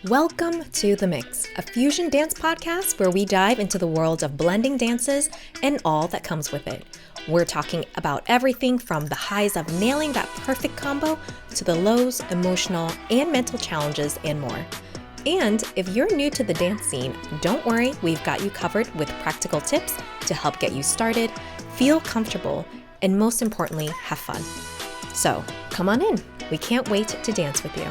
Welcome to The Mix, a fusion dance podcast where we dive into the world of blending dances and all that comes with it. We're talking about everything from the highs of nailing that perfect combo to the lows, emotional, and mental challenges and more. And if you're new to the dance scene, don't worry, we've got you covered with practical tips to help get you started, feel comfortable, and most importantly, have fun. So come on in. We can't wait to dance with you.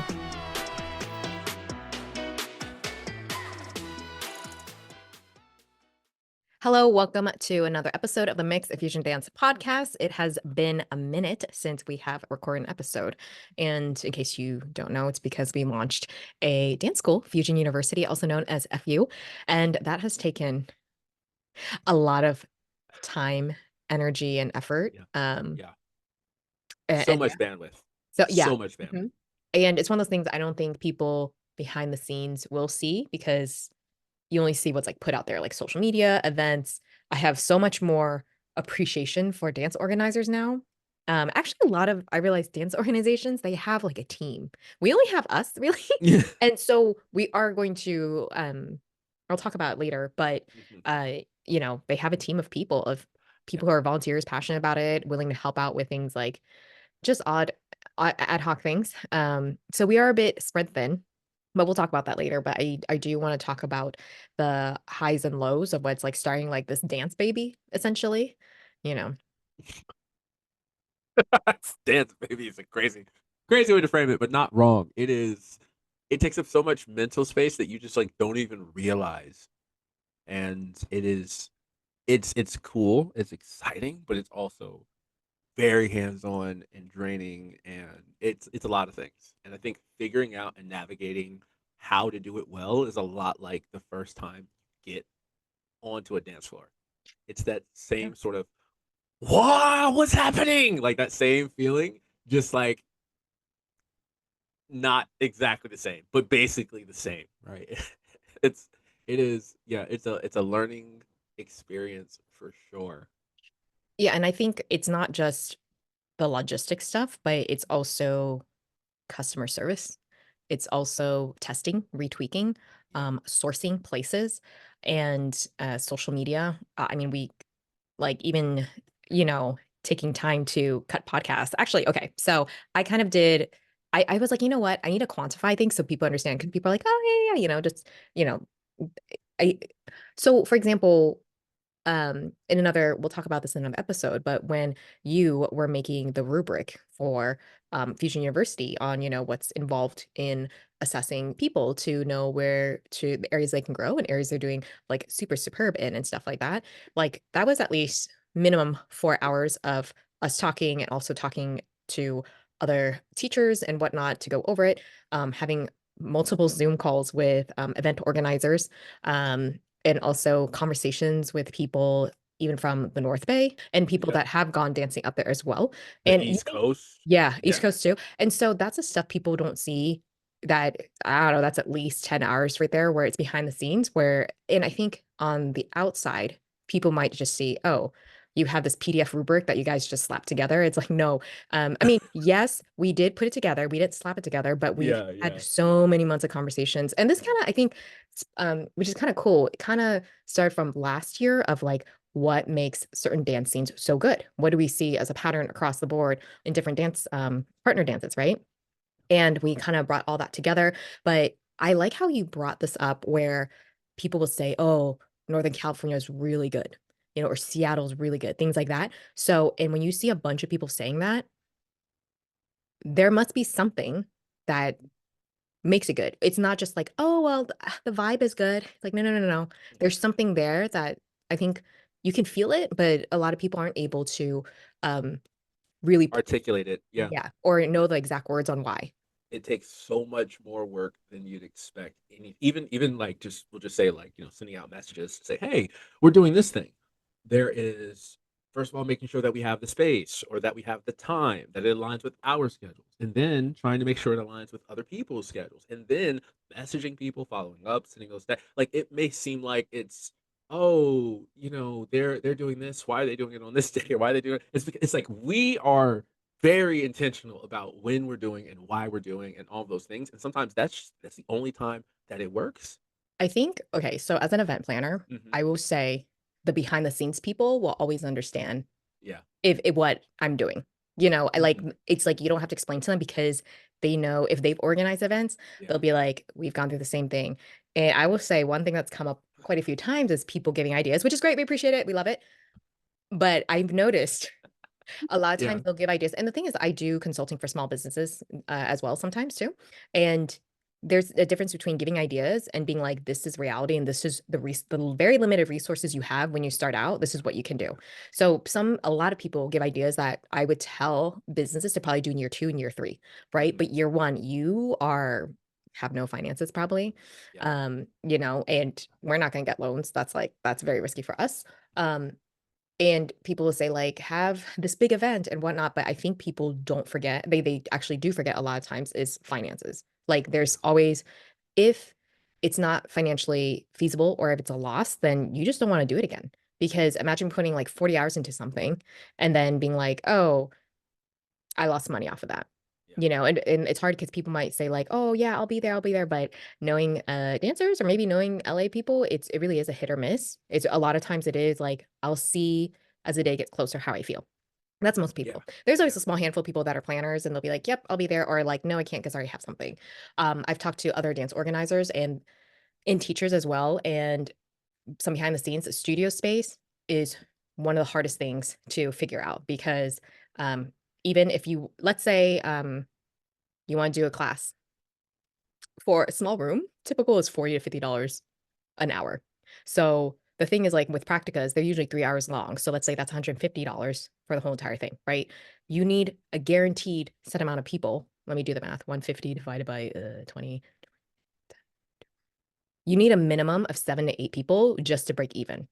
Hello, welcome to another episode of the Mix a Fusion Dance podcast. It has been a minute since we have recorded an episode. And in case you don't know, it's because we launched a dance school, Fusion University, also known as FU. And that has taken a lot of time, energy, and effort. Yeah. Yeah. So And much bandwidth. so, yeah. So much bandwidth. And it's one of those things I don't think people behind the scenes will see because you only see what's like put out there, like social media, events. I have so much more appreciation for dance organizers now. Actually, I realize dance organizations, they have like a team. We only have us really. Yeah. And so we are going to, I'll talk about it later, but, they have a team of people who are volunteers, passionate about it, willing to help out with things like just ad hoc things. So we are a bit spread thin, but we'll talk about that later. But I do want to talk about the highs and lows of what's like starting like this dance baby, essentially. You know, Dance baby is a crazy way to frame it, but not wrong. It takes up so much mental space that you just like don't even realize. And it's cool, it's exciting, but it's also very hands-on and draining, and it's a lot of things. And I think figuring out and navigating how to do it well is a lot like the first time you get onto a dance floor. It's that yeah. same sort of, "Wow, what's happening?" Like, that same feeling, just, like, not exactly the same, but basically the same, right? It's it is yeah, it's a learning experience for sure. Yeah, and I think it's not just the logistic stuff, but it's also customer service. It's also testing, retweaking, Yeah. sourcing places, and social media. I mean, we like even, you know, taking time to cut podcasts. Actually, okay, so I kind of did I was like, "You know what? I need to quantify things so people understand." Because people are like, "Oh, yeah, yeah," just, you know, I so, for example, in another we'll talk about this in another episode, but when you were making the rubric for, Fusion University on, what's involved in assessing people to know where to the areas they can grow and areas they're doing, like, super superb in and stuff like that, like, that was at least minimum 4 hours of us talking and also talking to other teachers and whatnot to go over it, having multiple Zoom calls with, event organizers, and also conversations with people even from the North Bay and people Yeah. that have gone dancing up there as well, The and you East think Coast. yeah, East Yeah. Coast too, and so that's the stuff people don't see that I don't know, that's at least 10 hours right there where it's behind the scenes where and I think on the outside, people might just see, "Oh, you have this PDF rubric that you guys just slapped together." It's like, no, I mean, yes, we did put it together, we didn't slap it together, but we've Yeah, had yeah. so many months of conversations, and this kinda I think which is kinda cool. It kinda started from last year of, like, what makes certain dance scenes so good? What do we see as a pattern across the board in different dance, partner dances, right? And we kinda brought all that together, but I like how you brought this up where people will say, "Oh, Northern California is really good," or "Seattle's really good," things like that. So and when you see a bunch of people saying that, there must be something that makes it good. It's not just like, "Oh, well, the vibe is good." Like, no, no, no, no. No. Mhm. There's something there that I think you can feel it, but a lot of people aren't able to, um, really put Articulate it, yeah. yeah, or know Yeah. the exact words on why. It takes so much more work than you'd expect. Even like just we'll just say like, sending out messages to say, "Hey, we're doing this thing." There is first of all making sure that we have the space or that we have the time, that it aligns with our schedules, and then trying to make sure it aligns with other people's schedules, and then messaging people, following up, sending those like it may seem like it's they're doing this. Why are they doing it on this day? Or why are they doing it? It's like we are very intentional about when we're doing and why we're doing and all of those things, and sometimes that's the only time that it works. I think okay, so as an event planner, Mhm. I will say the behind the scenes people will always understand Yeah. if what I'm doing. I like Mhm. it's like you don't have to explain to them because they know if they've organized events, Yeah. they'll be like, "We've gone through the same thing." And I will say one thing that's come up quite a few times is people giving ideas, which is great. We appreciate it. We love it. But I've noticed a lot of Yeah. times they'll give ideas, and the thing is I do consulting for small businesses, as well sometimes too, and there's a difference between giving ideas and being like, "This is reality, and this is the very limited resources you have when you start out, this is what you can do." So, a lot of people give ideas that I would tell businesses to probably do in year 2 and year 3, right? Mhm. But year 1, you have no finances probably, Yeah. and we're not gonna get loans, that's very risky for us, and people will say, like, "Have this big event and whatnot," but I think people don't forget they actually do forget a lot of times is finances. Like, Yeah. there's always if it's not financially feasible or if it's a loss, then you just don't wanna do it again. Because imagine putting, like, 40 hours into something and then being like, "Oh, I lost money off of that." Yeah. And it's hard because people might say like, "Oh, yeah, I'll be there," but knowing, dancers or maybe knowing LA people, it really is a hit or miss. It's a lot of times it is like, I'll see as the day gets closer how I feel. That's most Yeah. people. There's always Yeah. a small handful of people that are planners and they'll be like, "Yep, I'll be there," or like, "No, I can't because I already have something." I've talked to other dance organizers and teachers as well, and some behind the scenes, studio space is one of the hardest things to figure out because, um, even if you let's say, you wanna do a class for a small room, typical is $40 to $50 an hour. So, the thing is, like, with practicas, they're usually 3 hours long, so let's say that's $150 for the whole entire thing, right? You need a guaranteed set amount of people. Let me do the math, 150 divided by, 20. You need a minimum of 7 to 8 people just to break even.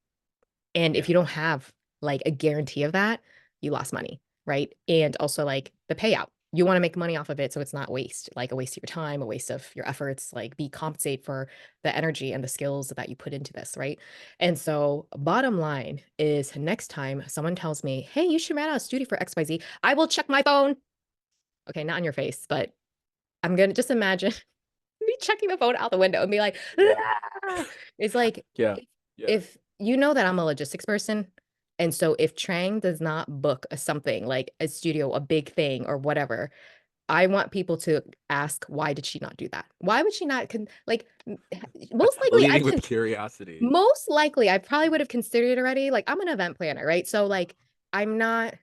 And if Yeah. you don't have, like, a guarantee of that, you lost money, right? And also, like, the payout. You wanna make money off of it so it's not waste, like, a waste of your time, a waste of your efforts, like, be compensated for the energy and the skills that you put into this, right? And so, bottom line is next time someone tells me, "Hey, you should rent out a studio for XYZ," I will check my phone. Okay, not in your face, but I'm gonna just imagine me checking the phone out the window and be like, Yeah. "Ah!" It's like, Yeah. if Yeah. if you know that I'm a logistics person, and so if Trang does not book a something, like a studio, a big thing, or whatever, I want people to ask, "Why did she not do that? Why would she not Leading with curiosity. most likely, I probably would have considered it already, like, I'm an event planner, right? So, like, I'm not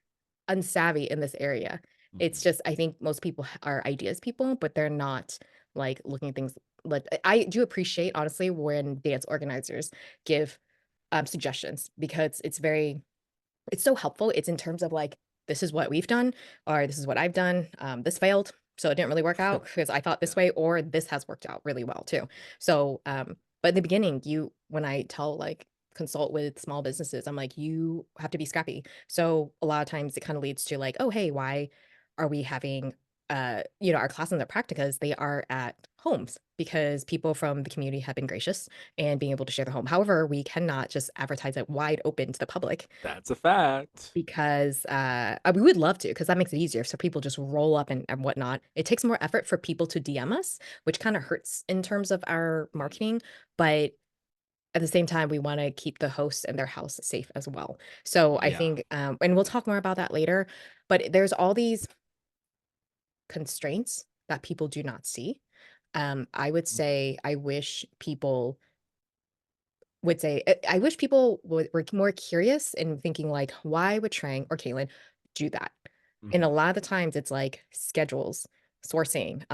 unsavvy in this area. It's Mhm. just I think most people are ideas people, but they're not, like, looking at things like I do appreciate, honestly, when dance organizers give, suggestions because it's so helpful. It's in terms of like, this is what we've done, or this is what I've done. This failed, so it didn't really work out because I thought this Yeah. way, or this has worked out really well too. Yeah. So, but in the beginning, when I tell like consult with small businesses, I'm like, you have to be scrappy. So a lot of times it kind of leads to like, oh, hey, why are we having our classes at practicas, they are at homes because people from the community have been gracious and being able to share the home. However, we cannot just advertise it wide open to the public That's a fact. because, we would love to, because that makes it easier, so people just roll up and whatnot. It takes more effort for people to DM us, which kinda hurts in terms of our Mm. marketing, but at the same time, we wanna keep the hosts and their house safe as well. So, I Yeah. think, and we'll talk more about that later, but there's all these constraints that people do not see. I would Mhm. say I wish people would say I wish people were more curious and thinking like, "Why would Trang or Caitlin do that?" And a Mhm. lot of the times it's like schedules, sourcing,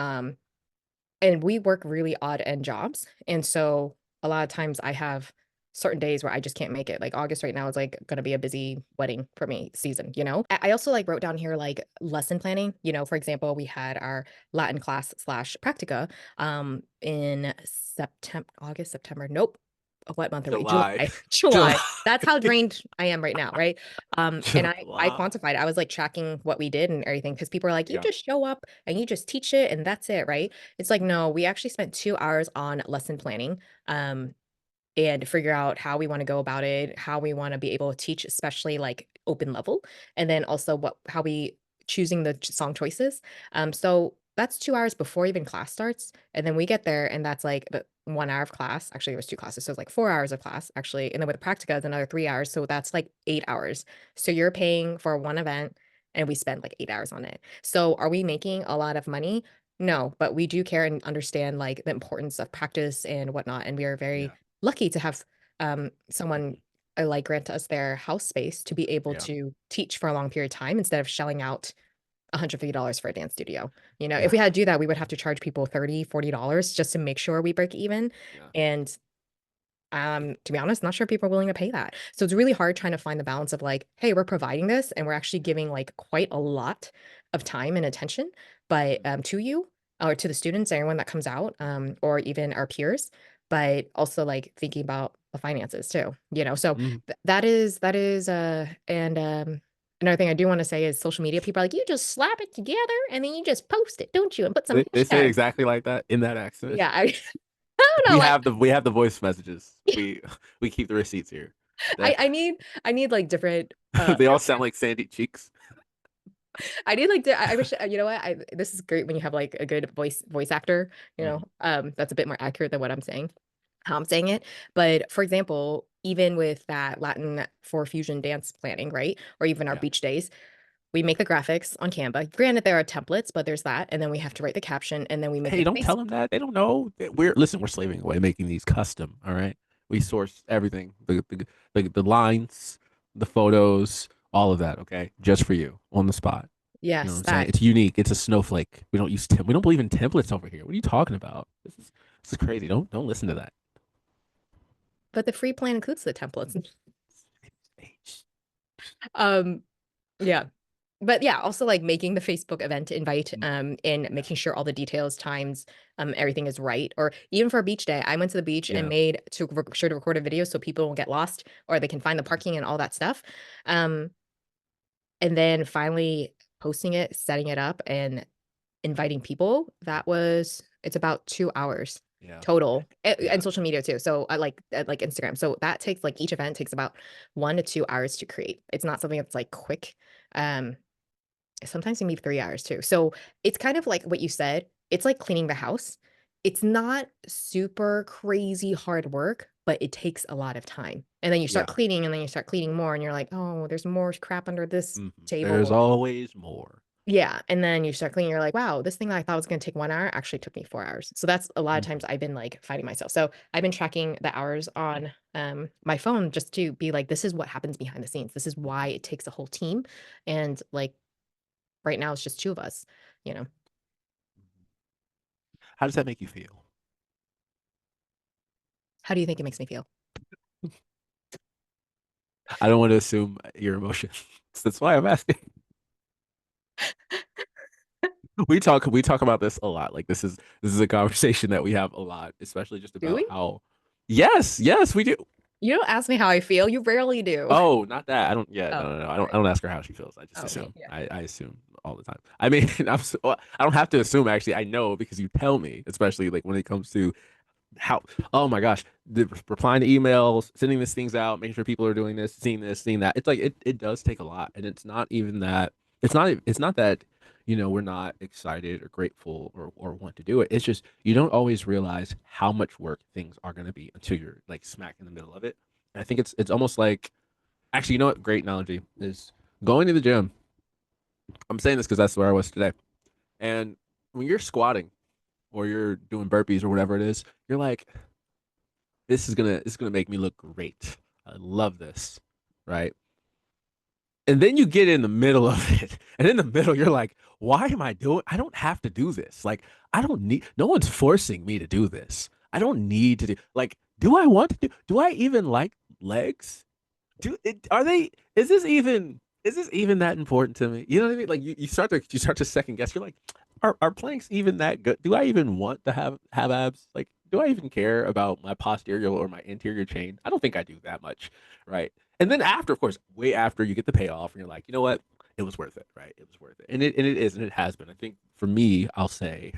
and we work really odd end jobs, and so a lot of times I have certain days where I just can't make it. Like August right now is like gonna be a busy wedding for me season. I also like wrote down here like lesson planning. For example, we had our Latin class slash practica in August, September. Nope. What month are we? July. July. July. July. That's how drained I am right now, right? And I July. quantified. I was like tracking what we did and everything because people are like, you Yeah. just show up and you just teach it and that's it, right? It's like, no, we actually spent 2 hours on lesson planning, and figure out how we wanna go about it, how we wanna be able to teach, especially, like, open level, and then also how we choosing the song choices. So that's 2 hours before even class starts. And then we get there, and that's like the 1 hour of class. Actually, it was two classes. So it's like 4 hours of class, actually. And then with practicas, another 3 hours. So that's like 8 hours. So you're paying for one event, and we spend like 8 hours on it. So are we making a lot of money? No, but we do care and understand like the importance of practice and whatnot. And we are very Yeah. lucky to have someone Mhm. like grant us their house space to be able Yeah. to teach for a long period of time instead of shelling out $150 for a dance studio. You know, if Yeah. we had to do that, we would have to charge people 30, $40 just to make sure we break even. Yeah. And to be honest, not sure people are willing to pay that. So it's really hard trying to find the balance of like, hey, we're providing this and we're actually giving like quite a lot of time and attention, but Mhm. to you or to the students, everyone that comes out, or even our peers, but also like thinking about the finances too, you know. So Mhm. and another thing I do want to say is social media people are like, you just slap it together and then you just post it, don't you? And put some They say it hashtags. exactly like that in that accent. Yeah, I don't know. Like We have the voice messages. We keep the receipts here. I That I need I need, like, different, they all sound like Sandy Cheeks. I need, like, I wish you know what? I this is great when you have, like, a good voice actor, you know, Mhm. that's a bit more accurate than what I'm saying how I'm saying it. But, for example, even with that Latin for fusion dance planning, right? Or even our Yeah. beach days, we make the graphics on Canva. Granted, there are templates, but there's that, and then we have to write the caption, and then we make Hey, the don't face tell them that. They don't know. We're listen. We're slaving away making these custom. All right. We source everything. The lines, the photos, all of that. Okay, just for you on the spot. You know what yes, I'm saying? that. It's unique. It's a snowflake. We don't use we don't believe in templates over here. What are you talking about? This is crazy. Don't listen to that. But the free plan includes the templates. H. Um, yeah. But yeah, also like making the Facebook event invite, Mhm. and Yeah. making sure all the details, times, everything is right. Or even for beach day, I went to the beach and Yeah. made to sure to record a video so people won't get lost or they can find the parking and all that stuff. Um, and then finally posting it, setting it up, and inviting people. It's about 2 hours Yeah. total, and Yeah. social media too. So I like Instagram. So that takes like each event takes about 1 to 2 hours to create. It's not something that's like quick. Um, Sometimes it can be 3 hours too. So, it's kind of like what you said, it's like cleaning the house. It's not super crazy hard work, but it takes a lot of time. And then you start Yeah. cleaning, and then you start cleaning more, and you're like, "Oh, there's more crap under this There's table." always more. Yeah, and then you start cleaning, you're like, "Wow, this thing that I thought was gonna take 1 hour actually took me 4 hours." So that's a lot of Mhm. times I've been, like, finding myself. So, I've been tracking the hours on, my phone just to be like, "This is what happens behind the scenes. This is why Mhm. it takes a whole team." And, like, right now, it's just 2 of us, you know? How does that make you feel? How do you think it makes me feel? I don't want to assume your emotions. That's why I'm asking. We talk about this a lot. Like this is a conversation that we have a lot, especially just Do about we? how yes, yes, we do. You don't ask me how I feel, you rarely do. Oh, not that. I don't yeah, Oh, no, no, no. alright. I don't ask her how she feels. I just Oh, okay, assume. yeah. I assume all the time. I mean, well, I don't have to assume actually. I know because you tell me, especially like when it comes to how oh my gosh, replying to emails, sending these things out, making sure people are doing this, seeing that. It's like it does take a lot, and it's not even that. It's not that we're not excited or grateful or want to do it. It's just you don't always realize how much work things are going to be until you're like smack in the middle of it. And I think it's almost like actually, you know what? Great analogy is going to the gym. I'm saying this because that's where I was today. And when you're squatting or you're doing burpees or whatever it is, you're like, this is gonna make me look great. I love this, right? And then you get in the middle of it, and in the middle, you're like, why am I doing? I don't have to do this. Like, I don't need. No one's forcing me to do this. I don't need to do. Like, do I want to do? Do I even like legs? Are they is this even that important to me? You know what I mean? Like you start to second guess. You're like, are planks even that good? Do I even want to have abs? Like, do I even care about my posterior or my anterior chain? I don't think I do that much, right? And then after, of course, way after you get the payoff, and you're like, you know what? It was worth it, right? It was worth it, and it is, and it has been. I think for me, I'll say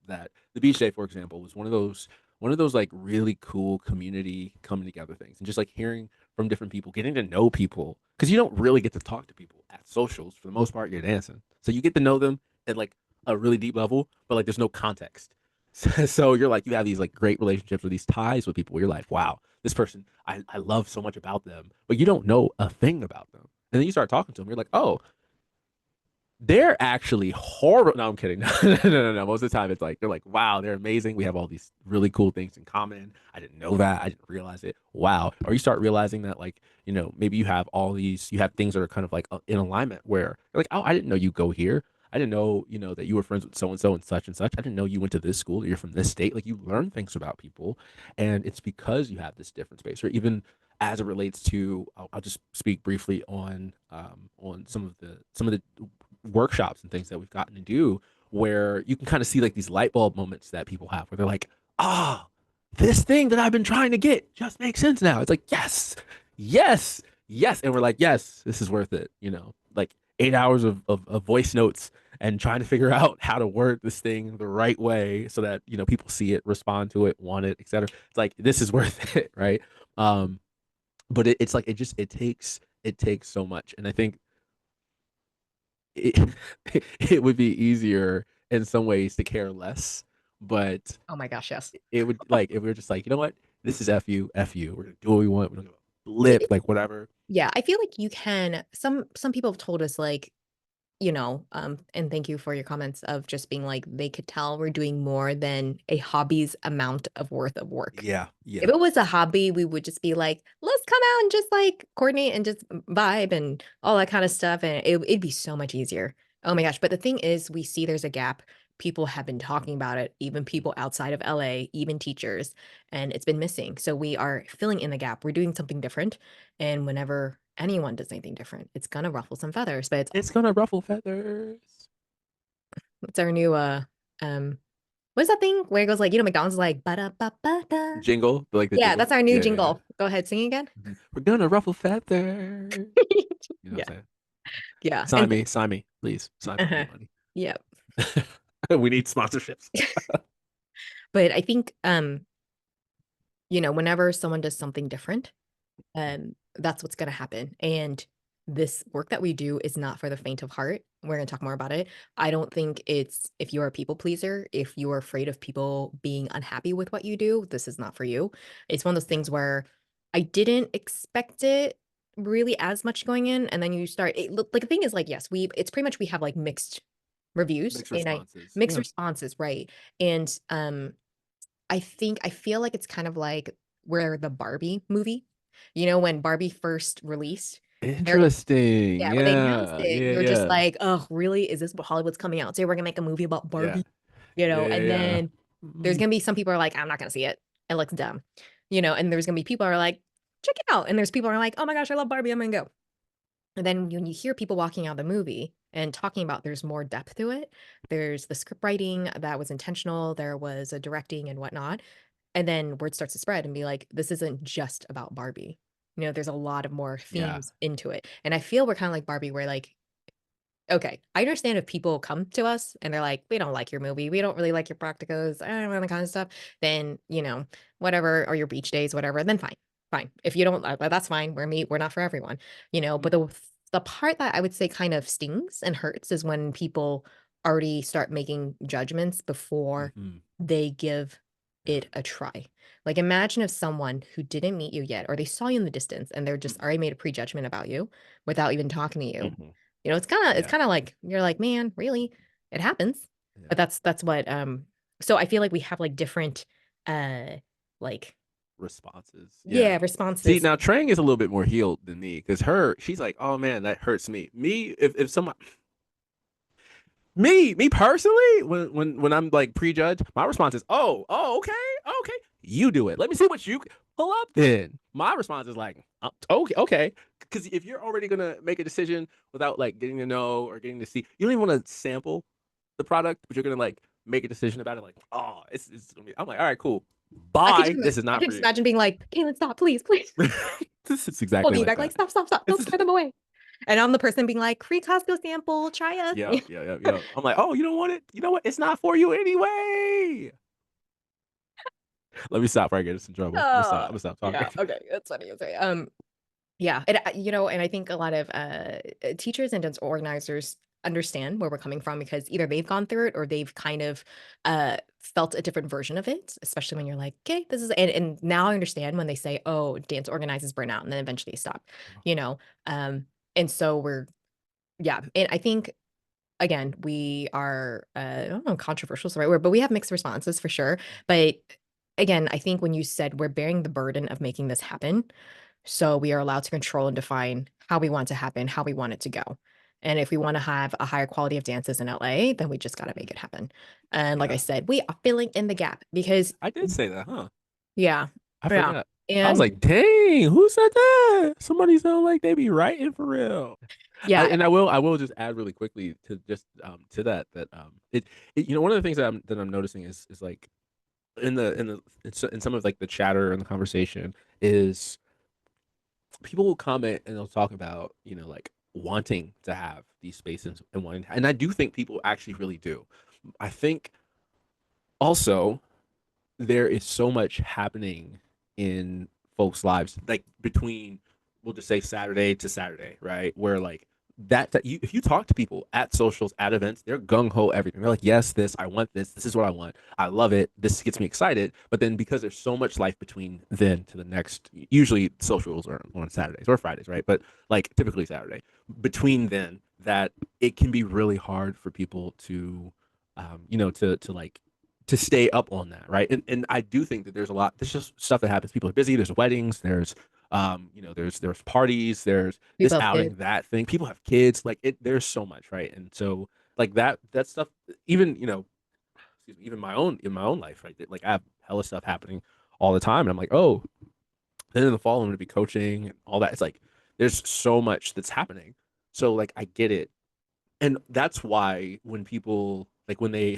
that the beach day, for example, was one of those like really cool community coming together things, and just like hearing from different people, getting to know people, because you don't really get to talk to people at socials for the most part. You're dancing, so you get to know them at like a really deep level, but like there's no context. So you're like you have these like great relationships or these ties with people. Where you're like, wow, this person I love so much about them, but you don't know a thing about them. And then you start talking to them. You're like, oh, they're actually horrible. No, I'm kidding. No. Most of the time, it's like they're like, wow, they're amazing. We have all these really cool things in common. I didn't know that. I didn't realize it. Wow. Or you start realizing that, like, maybe you have you have things that are kind of like in alignment where you're like, oh, I didn't know you go here. I didn't know, that you were friends with so and so and such and such. I didn't know you went to this school. You're from this state. Like, you learn things about people, and it's because you have this different space, or even as it relates to, I'll just speak briefly on some of the workshops and things that we've gotten to do where you can kind of see like these light bulb moments that people have where they're like, ah, this thing that I've been trying to get just makes sense now. It's like, yes, yes, yes. And we're like, yes, this is worth it. Like 8 hours of voice notes and trying to figure out how to word this thing the right way so that, people see it, respond to it, want it, etc. It's like, this is worth it. Right. Um, but it's like, it takes so much. And I think it, it would be easier in some ways to care less, but Oh my gosh, yes. it would like if we were just like, you know what, this is f you, we're gonna do what we want, we're gonna It, blip like whatever. yeah, I feel like you can some people have told us like, and thank you for your comments of just being like they could tell we're doing more than a hobby's amount of worth of work. Yeah, If yeah. it was a hobby, we would just be like, let's come out and just like coordinate and just vibe and all that kind of stuff. And it'd be so much easier. Oh my gosh. But the thing is, we see there's a gap. People have been talking about it, even people outside of LA, even teachers, and it's been missing. So we are filling in the gap. We're doing something different. And whenever anyone does anything different, it's gonna ruffle some feathers. But It's gonna ruffle feathers. it's our new um what is that thing where it goes like, McDonald's is like ba da ba ba da. Jingle, like the Yeah, jingle. that's our new Yeah, yeah, yeah. jingle. Go ahead, sing again. Mhm. We're gonna ruffle feathers. You know Yeah. what I'm Yeah. saying? And Sign me, please. Sign me. I uh-huh. need money. Yeah. We need sponsorships. But I think whenever someone does something different, that's what's gonna happen. And this work that we do is not for the faint of heart. We're gonna talk more about it. I don't think it's if you're a people pleaser, if you're afraid of people being unhappy with what you do, this is not for you. It's one of those Yeah. things where I didn't expect it really as much going in, and then you start like the thing is like, yes, it's pretty much we have like mixed reviews Mixed and I responses. mixed Yeah. responses, right? And I feel like it's kind of like where the Barbie movie, when Barbie first released, there Interesting. yeah, when they announced Yeah. it, Yeah. you're just Yeah. like, "Oh, really? Is this what Hollywood's coming out to? We're gonna make a movie about Yeah. Barbie?" Yeah. Yeah. And Yeah. then there's Mm. gonna be some people are like, "I'm not gonna see it. It looks dumb." And there's gonna be people who are like, "Check it out." And there's people who are like, "Oh my gosh, I love Barbie. I'm gonna go." And then when you hear people walking out of the movie and talking about there's more depth to it, there's the script writing that was intentional, there was a directing and whatnot. And then word starts to spread and be like, this isn't just about Barbie. There's a lot of more Yeah. themes into it. And I feel we're kind of like Barbie, where like, okay, I understand if people come to us and they're like, we don't like your movie, we don't really like your practicas, I don't know, that kind of stuff, then, whatever, or your beach days, whatever, then fine. Fine. If you don't, that's fine. We're not for everyone, but Mm. the part that I would say kind of stings and hurts is when people already start making judgments before Hmm. they give Yeah. it a try. Like imagine if someone who didn't meet you yet, or they saw you in the distance and they're just Mm. already made a prejudgment about you without even talking to you. Hmm. It's Yeah. kind of like you're like, man, really? It happens. Yeah. But that's what so I feel like we have like different uh like Responses. Yeah. yeah, See, responses. now Trang is a little bit more healed than me because she's like, oh man, that hurts me. Me, if someone, me personally, when I'm like prejudged, my response is, oh, okay, okay, you do it. Let me see what you pull up. Then my response is like, okay, okay, because if you're already gonna make a decision without like getting to know or getting to see, you don't even want to sample the product, but you're gonna like make a decision about it. Like, oh, it's gonna be. I'm like, all right, cool. Bye. This is I not could for just you. imagine being like, Kaylin, stop, please, please. This is Hold exactly me like back, like, that. stop, stop, stop. Don't It's scare them away. And I'm the person being like, free Costco sample, try us. yeah, yeah, yeah, yeah. I'm like, oh, you don't want it? You know what? It's not for you anyway. Let me stop right here. It's in trouble. I'm gonna stop. I'm Oh, gonna stop talking. yeah. Okay. That's funny. Okay. Yeah, and I think a lot of, teachers and dance organizers understand where we're coming from because either they've gone through it or they've kind of, felt a different version of it, especially when you're like, "Okay, this is," and now I understand when they say, "Oh, dance organizers burn out," and then eventually stop, you know? Um, and so we're yeah, and I think, again, we are, I don't know, controversial is the right word, but we have mixed responses for sure, but, again, I think when you said we're bearing the burden of making this happen, so we are allowed to control and define how we want to happen, how we want it to go. And if we want to have a higher quality of dances in LA, then we just got to make Mhm. it happen. And like I Yeah, said, we are filling in the gap because I did say that, huh? yeah, I yeah. forgot. I was And like, dang, who said that? Somebody sound like they be writing for real. yeah, And I will just add really quickly to just to that you know, one of the things that I'm noticing is like in some of like the chatter and the conversation is people will comment and they'll talk about, you know, like wanting to have these spaces and wanting and I do think people actually really do. I think also there is so much happening in folks' lives, like between we'll just say Saturday to Saturday, right? Where like that you if you talk to people at socials, at events, they're gung ho everything. They're like, yes, this, I want this, this is what I want. I love it. This gets me excited. But then because there's so much life between then to the next, usually socials are on Saturdays or Fridays, right? But like typically Saturday. Between then that it can be really hard for people to you know, to like to stay up on that, right? And I do think that there's a lot. There's just stuff that happens. People are busy. There's weddings. There's you know, there's parties. There's this people have outing, kids. that thing. People have kids. Like it. There's so much, right? And so like that stuff. Even you know, excuse me, even my own life, right? Like I have hella stuff happening all the time, and I'm like, oh, then in the fall I'm going to be coaching and all that. It's like there's so much that's happening. So like I get it, and that's why when people like when they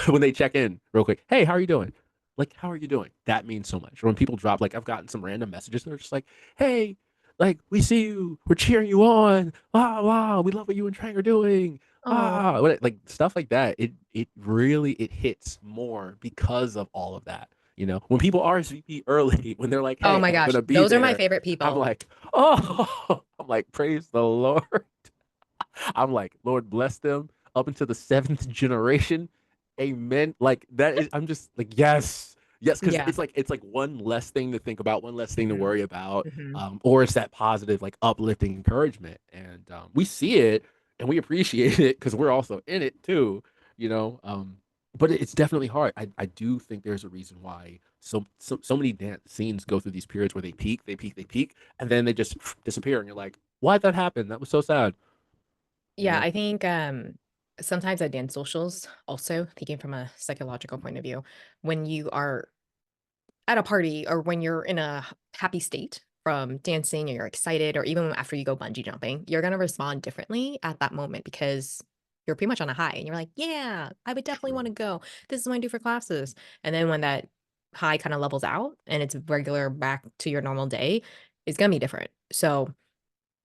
when they check in real quick, hey, how are you doing? Like, how are you doing? That means so much. Or when people drop, like, I've gotten some random messages and they're just like, hey, like, we see you, we're cheering you on. Wow, wow, we love what you and Trang are doing. Oh, Wow, like stuff like that. It really it hits more because of all of that. You know, when people RSVP early, when they're like, oh hey, my I'm gosh, gonna be those are my there, favorite I'm people. like, oh, I'm like, praise the Lord. I'm like, Lord bless them up into the seventh generation. Amen. Like that is I'm just like, yes. Yes, because Yeah. it's like one less thing to think about, one less thing to Hmm. worry about. Hmm. Or it's that positive, like uplifting encouragement. And we see it and we appreciate it because we're also in it too, you know. But it's definitely hard. I do think there's a reason why so many dance scenes go through these periods where they peak, they peak, they peak, and then they just disappear. And you're like, why'd that happen? That was so sad, you Yeah, know? I think sometimes at dance socials, also thinking from a psychological point of view, when you are at a party or when you're in a happy state from dancing or you're excited or even after you go bungee jumping, you're going to respond differently at that moment because you're pretty much on a high and you're like, yeah, I would definitely want True. to go. This is what I do for classes. And then when that high kind of levels out and it's regular back to your normal day, it's going to be different. So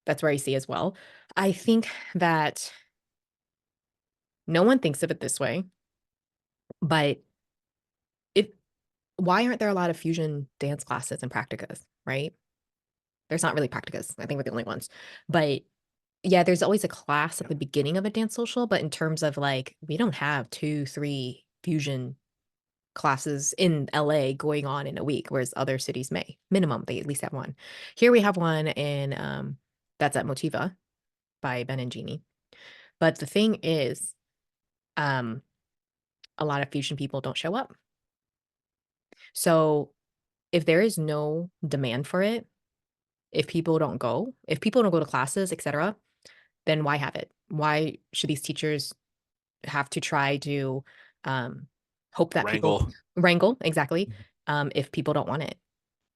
that's where I see as well. I think that no one thinks of it this way, but if why aren't there a lot of fusion dance classes and practicas, right? There's not really practicas. I think we're the only ones. But yeah, there's always a class at Yeah. the beginning of a dance social, but in terms of like, we don't have 2, 3 fusion classes in LA going on in a week, whereas other cities may. Minimum, they at least have one. Here we have one in that's at Motiva by Ben and Jeannie. But the thing is, um, a lot of fusion people don't show up. So if there is no demand for it, if people don't go to classes, etc., then why have it? Why should these teachers have to try to, um, hope that people Wrangle. wrangle exactly, if people don't want it?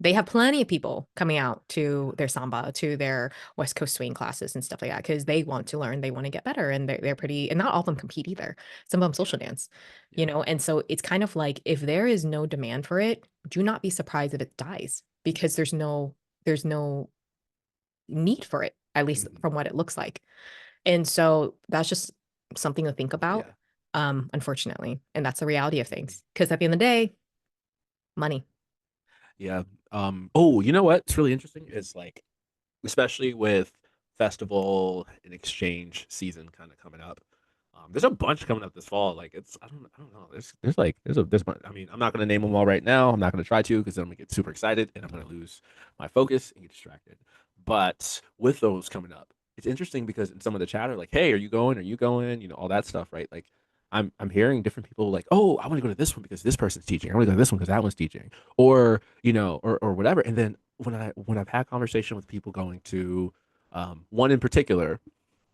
They have plenty of people coming out to their samba, to their West Coast swing classes and stuff like that because they want to learn, they wanna get better, and they're pretty and not all of them compete either. Some of them Yeah. social dance, Yeah. and so it's kind of like, if there is no demand for it, do not be surprised if it dies because there's no need for it, at least Mhm. from what it looks like. And so that's just something to think about, Yeah. unfortunately, and that's the reality of Mhm. things. Because at the end of the day, money. Yeah. Oh, you know what? It's really interesting. It's like especially with festival and exchange season kind of coming up. There's a bunch coming up this fall. Like it's I don't know. There's like there's I mean I'm not gonna name them all right now. I'm not gonna try to because then I'm gonna get super excited and I'm gonna lose my focus and get distracted. But with those coming up, it's interesting because in some of the chatter, like, hey, are you going? Are you going? You know, all that stuff, right? Like I'm hearing different people like, oh, I want to go to this one because this person's teaching. I want to go to this one because that one's teaching, or you know, or whatever. And then when I've had conversation with people going to one in particular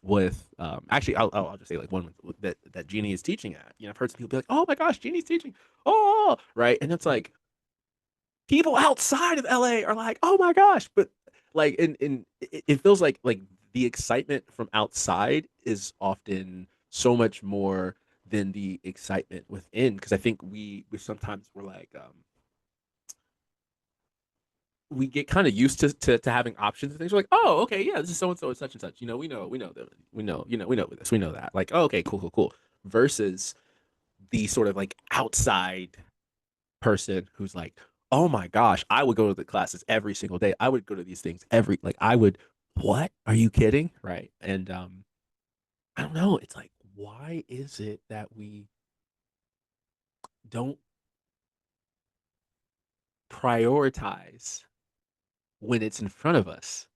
with actually I'll just say like one that Jeannie is teaching at. You know, I've heard some people be like, oh my gosh, Jeannie's teaching. Oh, right. And it's like people outside of LA are like, oh my gosh, but like in it feels like the excitement from outside is often so much more than the excitement within because I think we sometimes we're like we get kind of used to having options and things. We're like, oh, okay, yeah, this is so and so and such and such. You know, we know them. We know, you know, we know this, we know that. Like, oh, okay, cool, cool, cool. Versus the sort of like outside person who's like, oh my gosh, I would go to the classes every single day. I would go to these things every like I would. What? Are you kidding? Right? And I don't know. It's like, why is it that we don't prioritize when it's in front of us?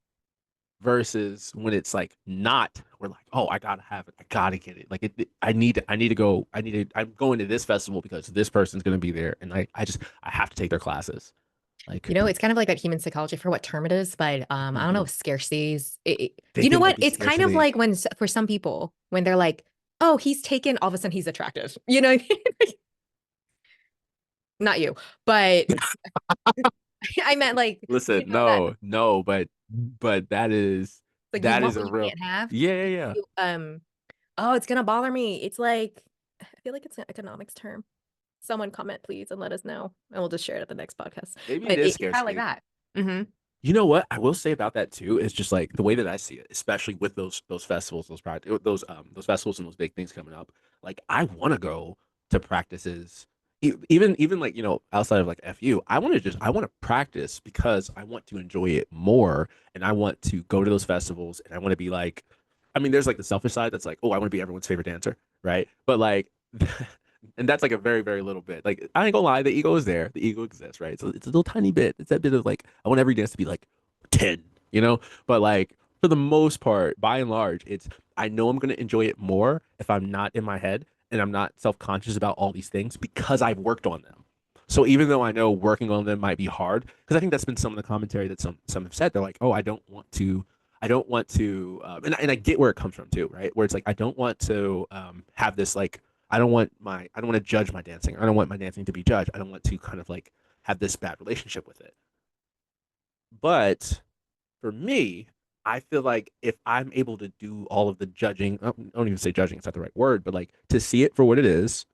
Versus when it's like not, we're like, oh, I gotta have it, I gotta get it. Like I need to go. I'm going to this festival because this person's gonna be there, and I have to take their classes. Like You know, it's kind of like that human psychology for what term it is, but I don't know, mhm. scarcities. They You know think it might what? be It's kind of scarcity. like when for some people when they're like, "Oh, he's taken," all of a sudden he's attractive. You know, what I mean? Not you, but I meant like Listen, that no, but like you that want is what a you real can't have. yeah, yeah, yeah. You, oh, it's gonna bother me. It's like I feel like it's an economics term. Someone comment please and let us know, and we'll just share it at the next podcast. Maybe it But is it's kind of like scarcity. that. Hmm. You know what I will say about that too is just like the way that I see it, especially with those festivals, those festivals and those big things coming up. Like I want to go to practices, even like you know outside of like FU. I want to practice because I want to enjoy it more, and I want to go to those festivals, and I want to be like, I mean, there's like the selfish side that's like, oh, I want to be everyone's favorite dancer, right? But like. And that's like a very little bit. Like I ain't gonna lie, the ego is there. The ego exists, right? So it's a little tiny bit. It's that bit of like I want every dance to be like 10, you know? But like for the most part, by and large, it's I know I'm gonna enjoy it more if I'm not in my head and I'm not self-conscious about all these things because I've worked on them. So even though I know working on them might be hard, because I think that's been some of the commentary that some have said. They're like, oh, I don't want to, and I get where it comes from too, right? Where it's like I don't want to have this like I don't want to judge my dancing. I don't want my dancing to be judged. I don't want to kind of like have this bad relationship with it. But for me, I feel like if I'm able to do all of the judging, I don't even say judging, it's not the right word, but like to see it for what it is,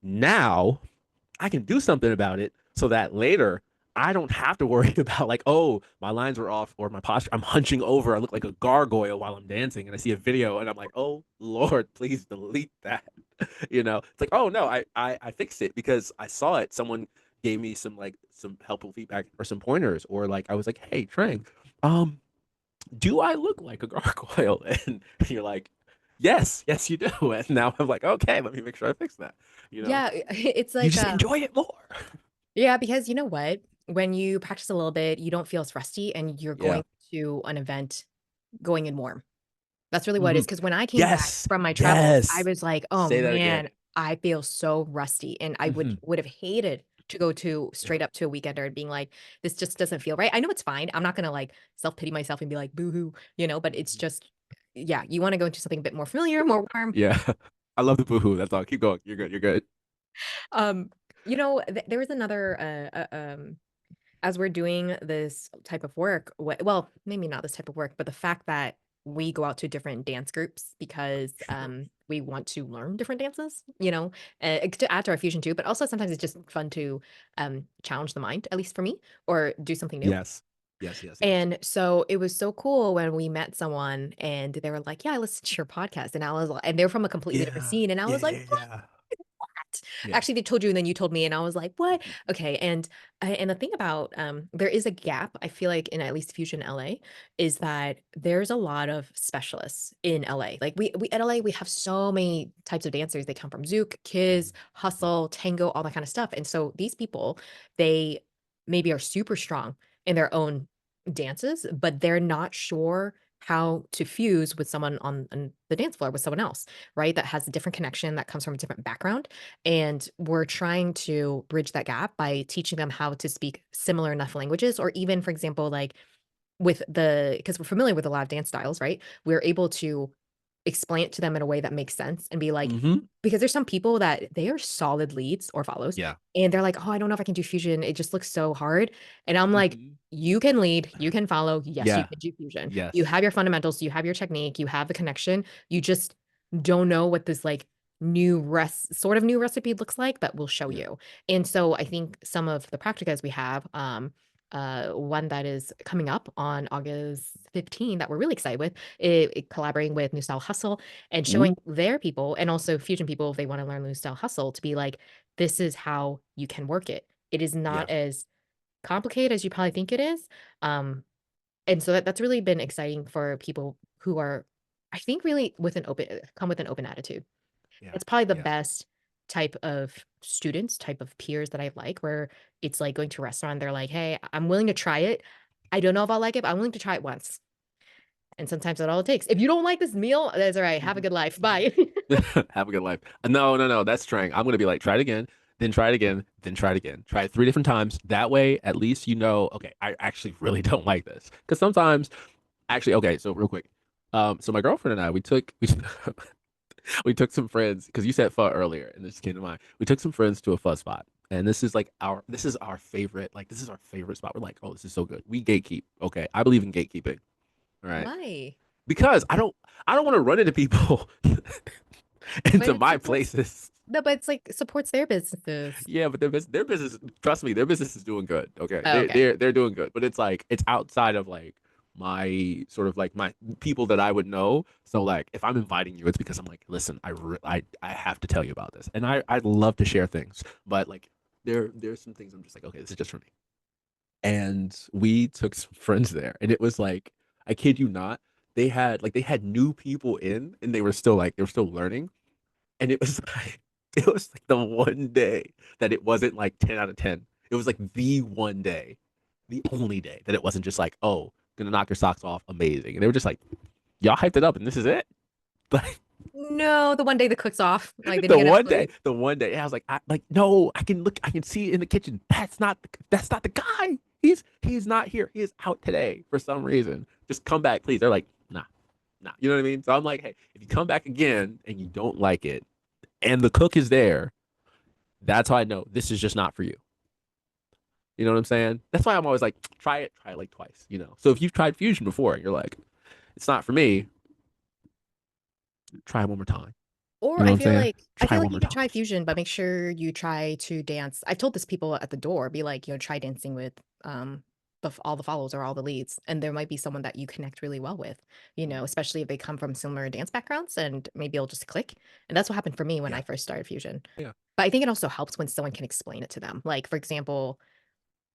now I can do something about it so that later I don't have to worry about like, oh, my lines were off or my posture. I'm hunching over. I look like a gargoyle while I'm dancing, and I see a video, and I'm like, oh Lord, please delete that. You know, it's like, oh no, I fixed it because I saw it. Someone gave me some like some helpful feedback or some pointers, or like I was like, hey, Trang, um, do I look like a gargoyle? And you're like, yes, you do. And now I'm like, okay, let me make sure I fix that. You know, Yeah, it's you like just enjoy it more. yeah, because you know what? When you practice a little bit, you don't feel as rusty and you're Yeah. going to an event going in warm. That's really what it is. Mhm. Because when I came back Yes, from my travels, I yes. was like, "Oh, Say that man, again. I feel so rusty," and I would Mhm. would have hated to go to Yeah. straight up to a weekender and being like, "This just doesn't feel right." I know it's fine. I'm not gonna, like, self-pity myself and be like, "Boohoo," you know, but it's Mhm. just yeah, you wanna go into something a bit more familiar, more warm. Yeah. I love the boohoo. That's all. Keep going. You're good. You're good. Um, you know, there was another, as we're doing this type of work, well, maybe not this type of work, but the fact that we go out to different dance groups because Sure. we want to learn different dances, you know, to add to our fusion too. But also sometimes it's just fun to challenge the mind, at least for me, or do something new. Yes. Yes. And so it was so cool when we met someone and they were like, "Yeah, I listened to your podcast," and I was, and they're from a completely different Yeah. scene, and I was like, Yeah. "What?" Yeah. Actually, they told you and then you told me and I was like, "What?" Mhm. Okay, and the thing about, there is a gap, I feel like in at least Fusion LA, is that there's a lot of specialists in LA. Like we in LA, we have so many types of dancers. They come from Zouk, Kiz, Mhm. Yeah. Hustle, Tango, all that kind of stuff. And so these people, they maybe are super strong in their own dances, but they're not sure how to fuse with someone on the dance floor with someone else, right? That has a different connection that comes from a different background. And we're trying to bridge that gap by teaching them how to speak similar enough languages, or even, for example, like with the because we're familiar with a lot of dance styles, right? We're able to explain it to them in a way that makes sense and be like, Mhm. because there's some people that they are solid leads or follows, Yeah. and they're like, "Oh, I don't know if I can do fusion. It just looks so hard." And I'm like, Mhm. "You can lead, you can follow. Yes, you Yeah. can do fusion. You Yes. have your fundamentals, you have your technique, you have the connection. You just don't know what this like new recipe looks like, but we'll show Yeah. you." And so I think some of the practicas we have, one that is coming up on August 15 that we're really excited with, collaborating with New Style Hustle and Ooh. showing their people and also fusion people if they want to learn New Style Hustle to be like, this is how you can work it. It is Yeah. not as complicated as you probably think it is. Um, and so that's really been exciting for people who are, I think, really with an open come with an open attitude. Yeah. It's probably the Yeah. best type of students, type of peers that I like, where it's like going to a restaurant, they're like, "Hey, I'm willing to try it. I don't know if I'll like it, but I'm willing to try it once." And sometimes that's all it takes. If you don't like this meal, that's all right. Have a Mhm. good life. Mhm. Bye. Have a good life. No, no, no. That's trying. I'm gonna be like, try it again, then try it again, then try it again. Try it 3 different times. That way, at least you know, okay, I actually really don't like this. Because sometimes, actually, okay. So real quick, so my girlfriend and I, we took some friends because you said pho earlier, and this came to mind. We took some friends to a pho spot, and this is our favorite. Like this is our favorite spot. We're like, oh, this is so good. We gatekeep. Okay, I believe in gatekeeping. All right, Why? because I don't want to run into people But into it my supports places. no, but it's like supports their businesses. Yeah, but their business, trust me, their business is doing good. Okay, Oh, okay. they're doing good, but it's like it's outside of like my sort of like my people that I would know. So like if I'm inviting you, it's because I'm like, listen, I have to tell you about this, and I love to share things, but like there's some things I'm just like, okay, this is just for me. And we took some friends there, and it was like, I kid you not, they had new people in, and they were still learning, and it was like it was like the one day that it wasn't like 10 out of 10. It was like the one day, the only day that it wasn't just like, oh, gonna knock your socks off, amazing. And they were just like, y'all hyped it up, and this is it. Like No, the one day the cook's off, like, then you get a plate. the one day, I was like, no, I can look, I can see it in the kitchen. That's not the guy. He's not here. He is out today for some reason. Just come back, please. They're like, nah, nah. You know what I mean? So I'm like, hey, if you come back again and you don't like it, and the cook is there, that's how I know this is just not for you. You know what I'm saying? That's why I'm always like, try it like twice, you know. So if you've tried fusion before and you're like, it's not for me, try it one more time. You Or know what I'm saying? I Try feel it like one you more could time. try fusion, but make sure you try to dance. I've told this people at the door, be like, try dancing with all the follows or all the leads, and there might be someone that you connect really well with, especially if they come from similar dance backgrounds, and maybe it'll just click. And that's what happened for me when I Yeah. first started fusion. Yeah. But I think it also helps when someone can explain it to them. Like, for example,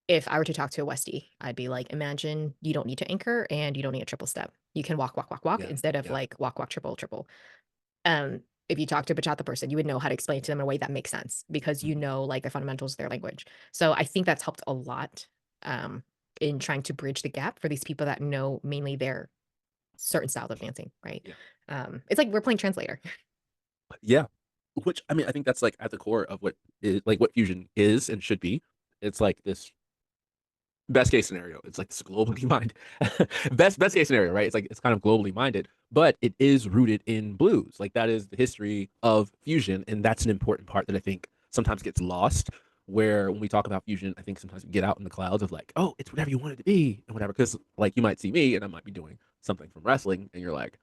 if I were to talk to a Westie, I'd be like, imagine you don't need to anchor and you don't need a triple step. You can walk, walk, walk, walk Yeah. instead of Yeah. like walk, walk, triple, triple. Um, if you talk to a bachata person, you would know how to explain it to them in a way that makes sense because you Mhm. know like the fundamentals of their language. So I think that's helped a lot in trying to bridge the gap for these people that know mainly their certain style of dancing, right? Yeah. It's like we're playing translator. Yeah. Which I mean, I think that's like at the core of what is like what fusion is and should be. It's like this best case scenario. It's like this globally minded best case scenario, right? It's like it's kind of globally minded, but it is rooted in blues. Like that is the history of fusion, and that's an important part that I think sometimes gets lost. Where when we talk about fusion, I think sometimes we get out in the clouds of like, oh, it's whatever you want it to be and whatever. Because like you might see me and I might be doing something from wrestling, and you're like,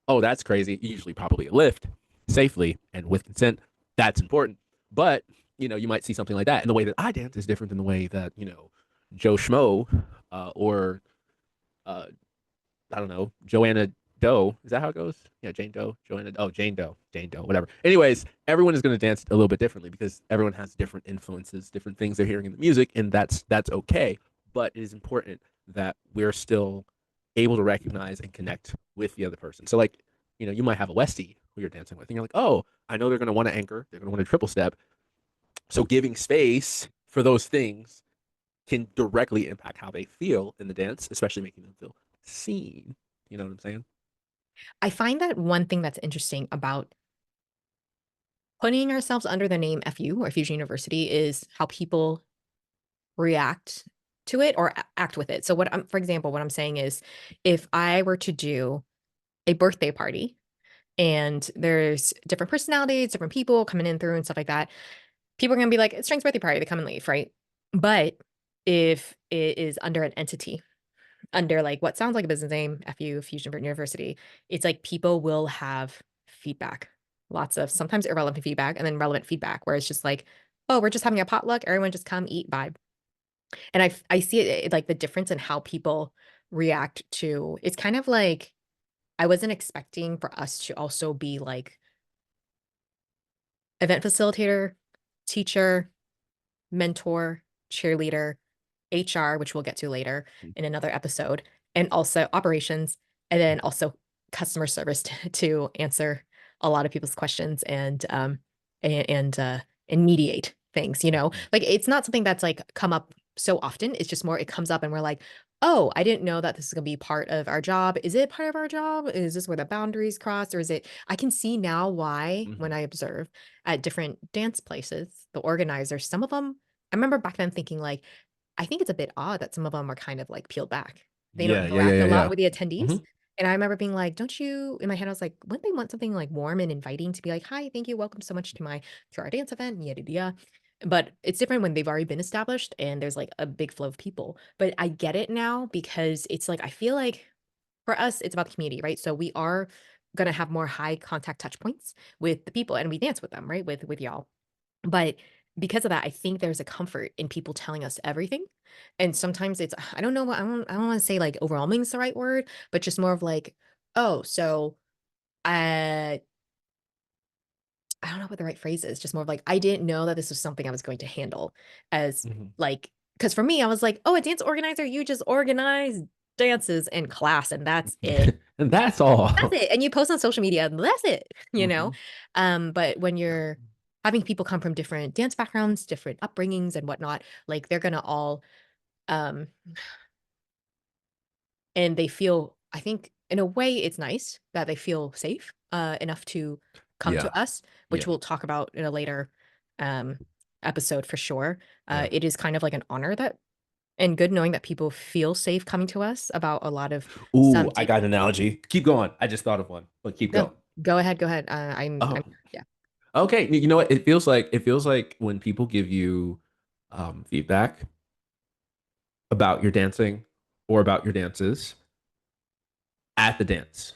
oh, that's crazy. Usually, probably a lift safely and with consent. That's important. But, you know, you might see something like that. And the way that I dance is different than the way that, you know, Joe Schmo or, uh, I don't know, Joanna Doe. Is that how it goes? Yeah, Jane Doe, Joanna. Oh, Jane Doe, whatever. Anyways, everyone is going to dance a little bit differently because everyone has different influences, different things they're hearing in the music, and that's okay. But it is important that we're still able to recognize and connect with the other person. So, like, you might have a Westie who you're dancing with, and you're like, oh, I know they're going to want to anchor, they're going to want a triple step. So, giving space for those things can directly impact how they feel in the dance, especially making them feel seen. You know what I'm saying? I find that one thing that's interesting about putting ourselves under the name FU or Fusion University is how people react to it or act with it. So for example, what I'm saying is if I were to do a birthday party and there's different personalities, different people coming in through and stuff like that, people are going to be like, it's Strength's birthday party. They come and leave, right? But if it is under an entity, under like what sounds like a business name, FU, Fusion University, it's like people will have feedback, lots of sometimes irrelevant feedback and then relevant feedback, where it's just like, oh, we're just having a potluck. Everyone just come, eat, vibe. And I see it like the difference in how people react to it's kind of like I wasn't expecting for us to also be like event facilitator, teacher, mentor, cheerleader, HR, which we'll get to later in another episode, and also operations, and then also customer service to answer a lot of people's questions and mediate things, you know? Like it's not something that's like come up so often. It's just more it comes up and we're like, "Oh, I didn't know that this is gonna be part of our job. Is it part of our job? Is this where the boundaries cross? Or is it I can see now why when Mm-hmm. I observe at different dance places, the organizers, some of them I remember back then thinking like, I think it's a bit odd that some of them are kind of like peeled back. They don't Yeah, yeah, yeah, interact a yeah, lot yeah. with the attendees. Mm-hmm. And I remember being like, don't you, in my head, I was like, wouldn't they want something like warm and inviting to be like, hi, thank you, welcome so much to our dance event, yada yada. But it's different when they've already been established and there's like a big flow of people. But I get it now because it's like I feel like for us, it's about the community, right? So we are gonna have more high contact touch points with the people and we dance with them, right? With y'all. But because of that, I think there's a comfort in people telling us everything. And sometimes it's I don't know what I don't want to say like overwhelming is the right word, but just more of like, oh, so uh I don't know what the right phrase is, just more of like, I didn't know that this was something I was going to handle as Mm-hmm. like because for me, I was like, oh, a dance organizer, you just organize dances in class and that's it. And that's That's all. it. And you post on social media, and that's it, you know? Mm-hmm. But when Yeah. you're having people come from different dance backgrounds, different upbringings and whatnot, like they're gonna all um and they feel I think in a way it's nice that they feel safe enough to come Yeah. to us, which Yeah. we'll talk about in a later um episode for sure. Yeah. It is kind of like an honor that and good knowing that people feel safe coming to us about a lot of Ooh, some I deep got an analogy. Keep going. I just thought of one, but keep no, going. go ahead. I'm Oh, yeah. okay. You know what? It feels like when people give you feedback about your dancing or about your dances at the dance.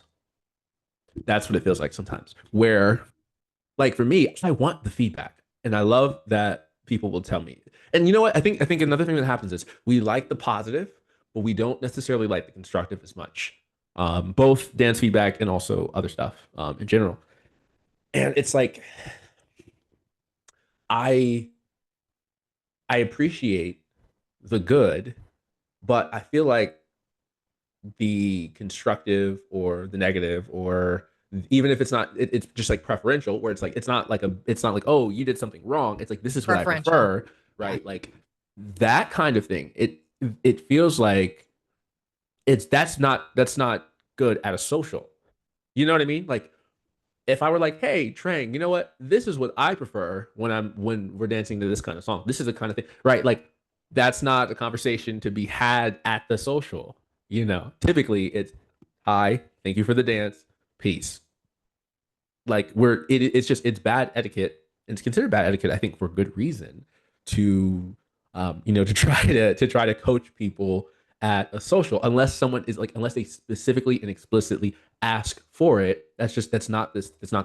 That's what it feels like sometimes. Where, like for me, I want the feedback, and I love that people will tell me. And you know what? I think another thing that happens is we like the positive, but we don't necessarily like the constructive as much. Both dance feedback and also other stuff in general. And it's like I I appreciate the good, but I feel like the constructive or the negative or even if it's just like preferential where it's not like oh you did something wrong, it's like this is what I Preferential. prefer, Yeah. right? Like that kind of thing, it feels like that's not good at a social, you know what I mean? Like if I were like, hey, Trang, you know what? This is what I prefer when we're dancing to this kind of song. This is the kind of thing, right? Like that's not a conversation to be had at the social. Typically it's hi, thank you for the dance, peace. Like it's bad etiquette. It's considered bad etiquette, I think, for good reason to to try to coach people at a social unless someone is like unless they specifically and explicitly ask for it. That's not the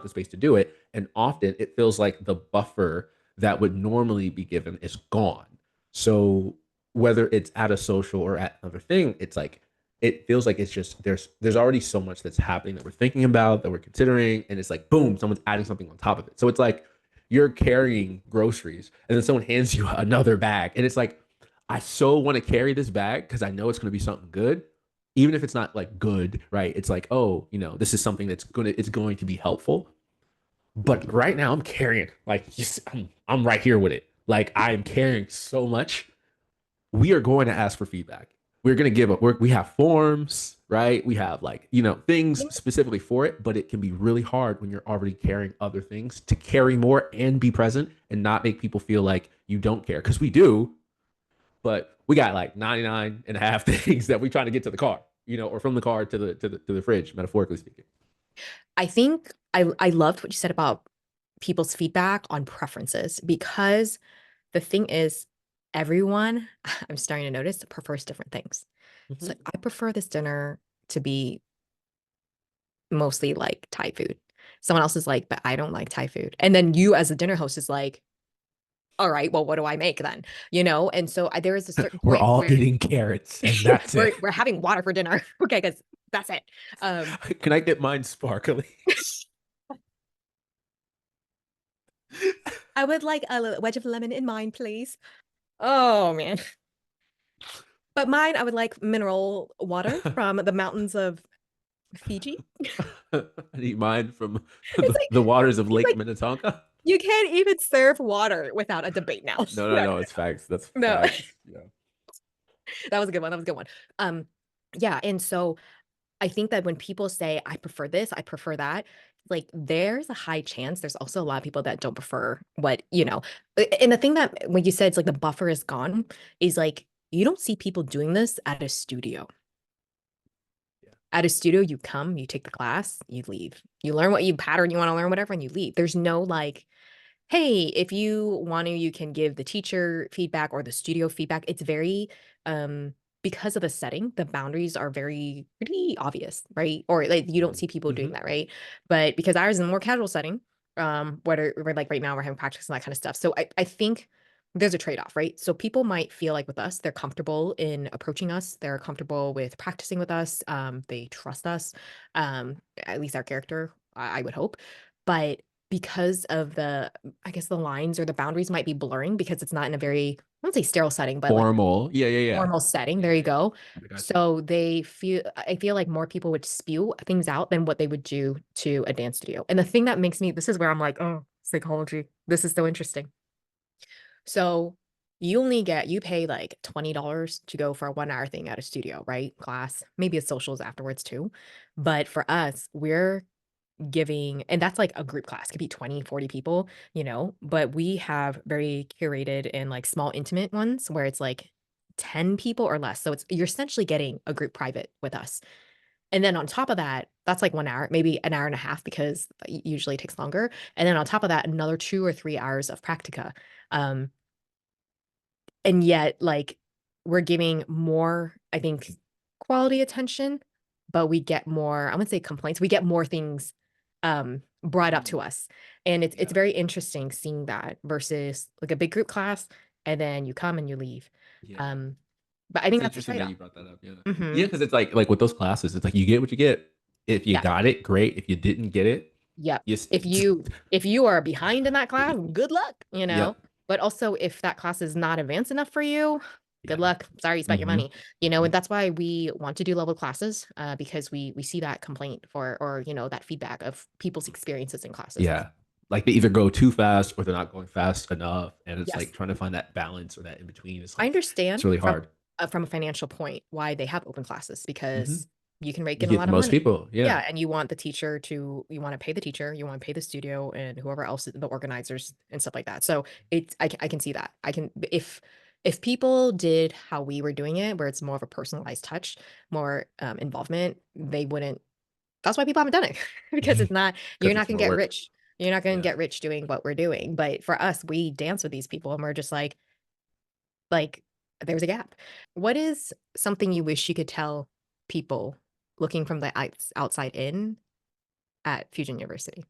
space to do it. And often it feels like the buffer that would normally be given is gone. So whether it's at a social or at another thing, it's like it feels like it's just there's already so much that's happening that we're thinking about, that we're considering, and it's like boom, someone's adding something on top of it. So it's like you're carrying groceries and then someone hands you another bag. And it's like, I so want to carry this bag because I know it's going to be something good, even if it's not like good, right? It's like, oh, this is something it's going to be helpful. But right now I'm carrying like I'm right here with it. Like I'm carrying so much. We are going to ask for feedback. We're going to give up. We have forms, right? We have like, things specifically for it, but it can be really hard when you're already carrying other things to carry more and be present and not make people feel like you don't care. Because we do, but we got like 99 and a half things that we're trying to get to the car, or from the car to the fridge, metaphorically speaking. I think I loved what you said about people's feedback on preferences because the thing is, everyone, I'm starting to notice, prefers different things. So Mm-hmm. I prefer this dinner to be mostly like Thai food. Someone else is like, but I don't like Thai food. And then you as a dinner host is like, all right, well, what do I make then? And so there is a certain We're point all where eating carrots and that's it. we're having water for dinner. Okay, because that's it. Um, Can I get mine sparkly? I would like a wedge of lemon in mine, please. Oh man. But mine, I would like mineral water from the mountains of Fiji. I need mine from It's the waters of it's Lake like Minnetonka. you can't even serve water without a debate now. No, no, No, no. It's facts. That's no, no. facts. Yeah. That was a good one. That was a good one. Um, yeah, and so I think that when people say, I prefer this, I prefer that, like there's a high chance there's also a lot of people that don't prefer and the thing that when you said it's like the buffer is gone is like you don't see people doing this at a studio. Yeah. At a studio, you come, you take the class, you leave. You learn what you pattern you want to learn, whatever, and you leave. There's no like, hey, if you want to, you can give the teacher feedback or the studio feedback. It's very because of the setting, the boundaries are very pretty obvious, right? Or like you don't Mm-hmm. see people doing Mm-hmm. that, right? But because ours is a more casual setting, whether we're like right now we're having practice and that kind of stuff. So I think there's a trade-off, right? So people might feel like with us, they're comfortable in approaching us, they're comfortable with practicing with us, they trust us, at least our character, I would hope. But because of I guess the lines or the boundaries might be blurring because it's not in a very, I wouldn't say sterile setting, but like Formal. Yeah, yeah, yeah. formal setting. Yeah, There yeah, you yeah. go. I got you. So I feel like more people would spew things out than what they would do to a dance studio. And the thing that makes me, this is where I'm like, oh, psychology. This is so interesting. So you pay like $20 to go for a 1 hour thing at a studio, right? Class, maybe a socials afterwards too. But for us, we're giving, and that's like a group class, could be 20, 40 people, but we have very curated and like small intimate ones where it's like 10 people or less. So you're essentially getting a group private with us. And then on top of that, that's like 1 hour, maybe an hour and a half because usually it takes longer. And then on top of that, another 2 or 3 hours of practica. Um, and yet, like, we're giving more, I think, quality attention, but we get more, I wouldn't say complaints, we get more things brought up to Mm, us. And it's yeah. very interesting seeing that versus like a big group class, and then you come and you leave. Yeah. Um, but I It's think that's a interesting that trade-off. you brought that up. Yeah. Hmm. Yeah, because it's like with those classes, it's like you get what you get. If you Yeah. got it, great. If you didn't get it, Yep. you If you are behind in that class, good luck. yep. But also if that class is not advanced enough for you, good Yeah. luck. Sorry you spent your Mm-hmm. money. Mm-hmm. And that's why we want to do level classes, because we see that complaint for or that feedback of people's experiences in classes. Yeah. Like they either go too fast or they're not going fast enough. And it's like Yes. trying to find that balance or that in between. I It's understand really hard. from a financial point why they have open classes Mm-hmm. because you can rake You in a get lot the of most money. people. Yeah. Yeah, and you want to pay the teacher, you want to pay the studio and whoever else, the organizers and stuff like that. So I can see that. I can if people did how we were doing it, where it's more of a personalized touch, more involvement, they wouldn't. That's why people haven't done it because it's not. You're Because not it's gonna more get work. rich. You're not gonna Yeah. get rich doing what we're doing. But for us, we dance with these people, and we're just like, there's a gap. What is something you wish you could tell people looking from the outside in at Fusion University?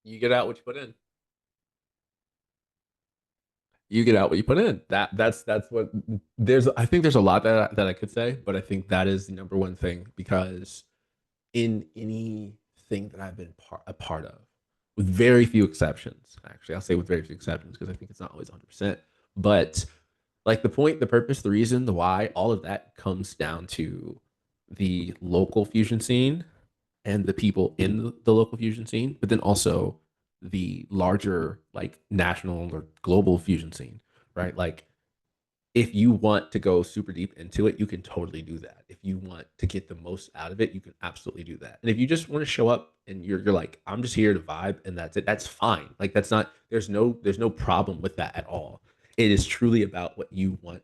You get out what you put in. You get out what you put in. That's what there's. I think there's a lot that I could say, but I think that is the number one thing because in anything that I've been a part of, with very few exceptions, actually, I'll say with very few exceptions because I think it's not always 100%. But like the point, the purpose, the reason, the why, all of that comes down to the local fusion scene and the people in the local fusion scene, but then also the larger like national or global fusion scene, right? Like if you want to go super deep into it, you can totally do that. If you want to get the most out of it, you can absolutely do that. And if you just want to show up and you're like, I'm just here to vibe and that's it, that's fine. Like that's not there's no problem with that at all. It is truly about what you want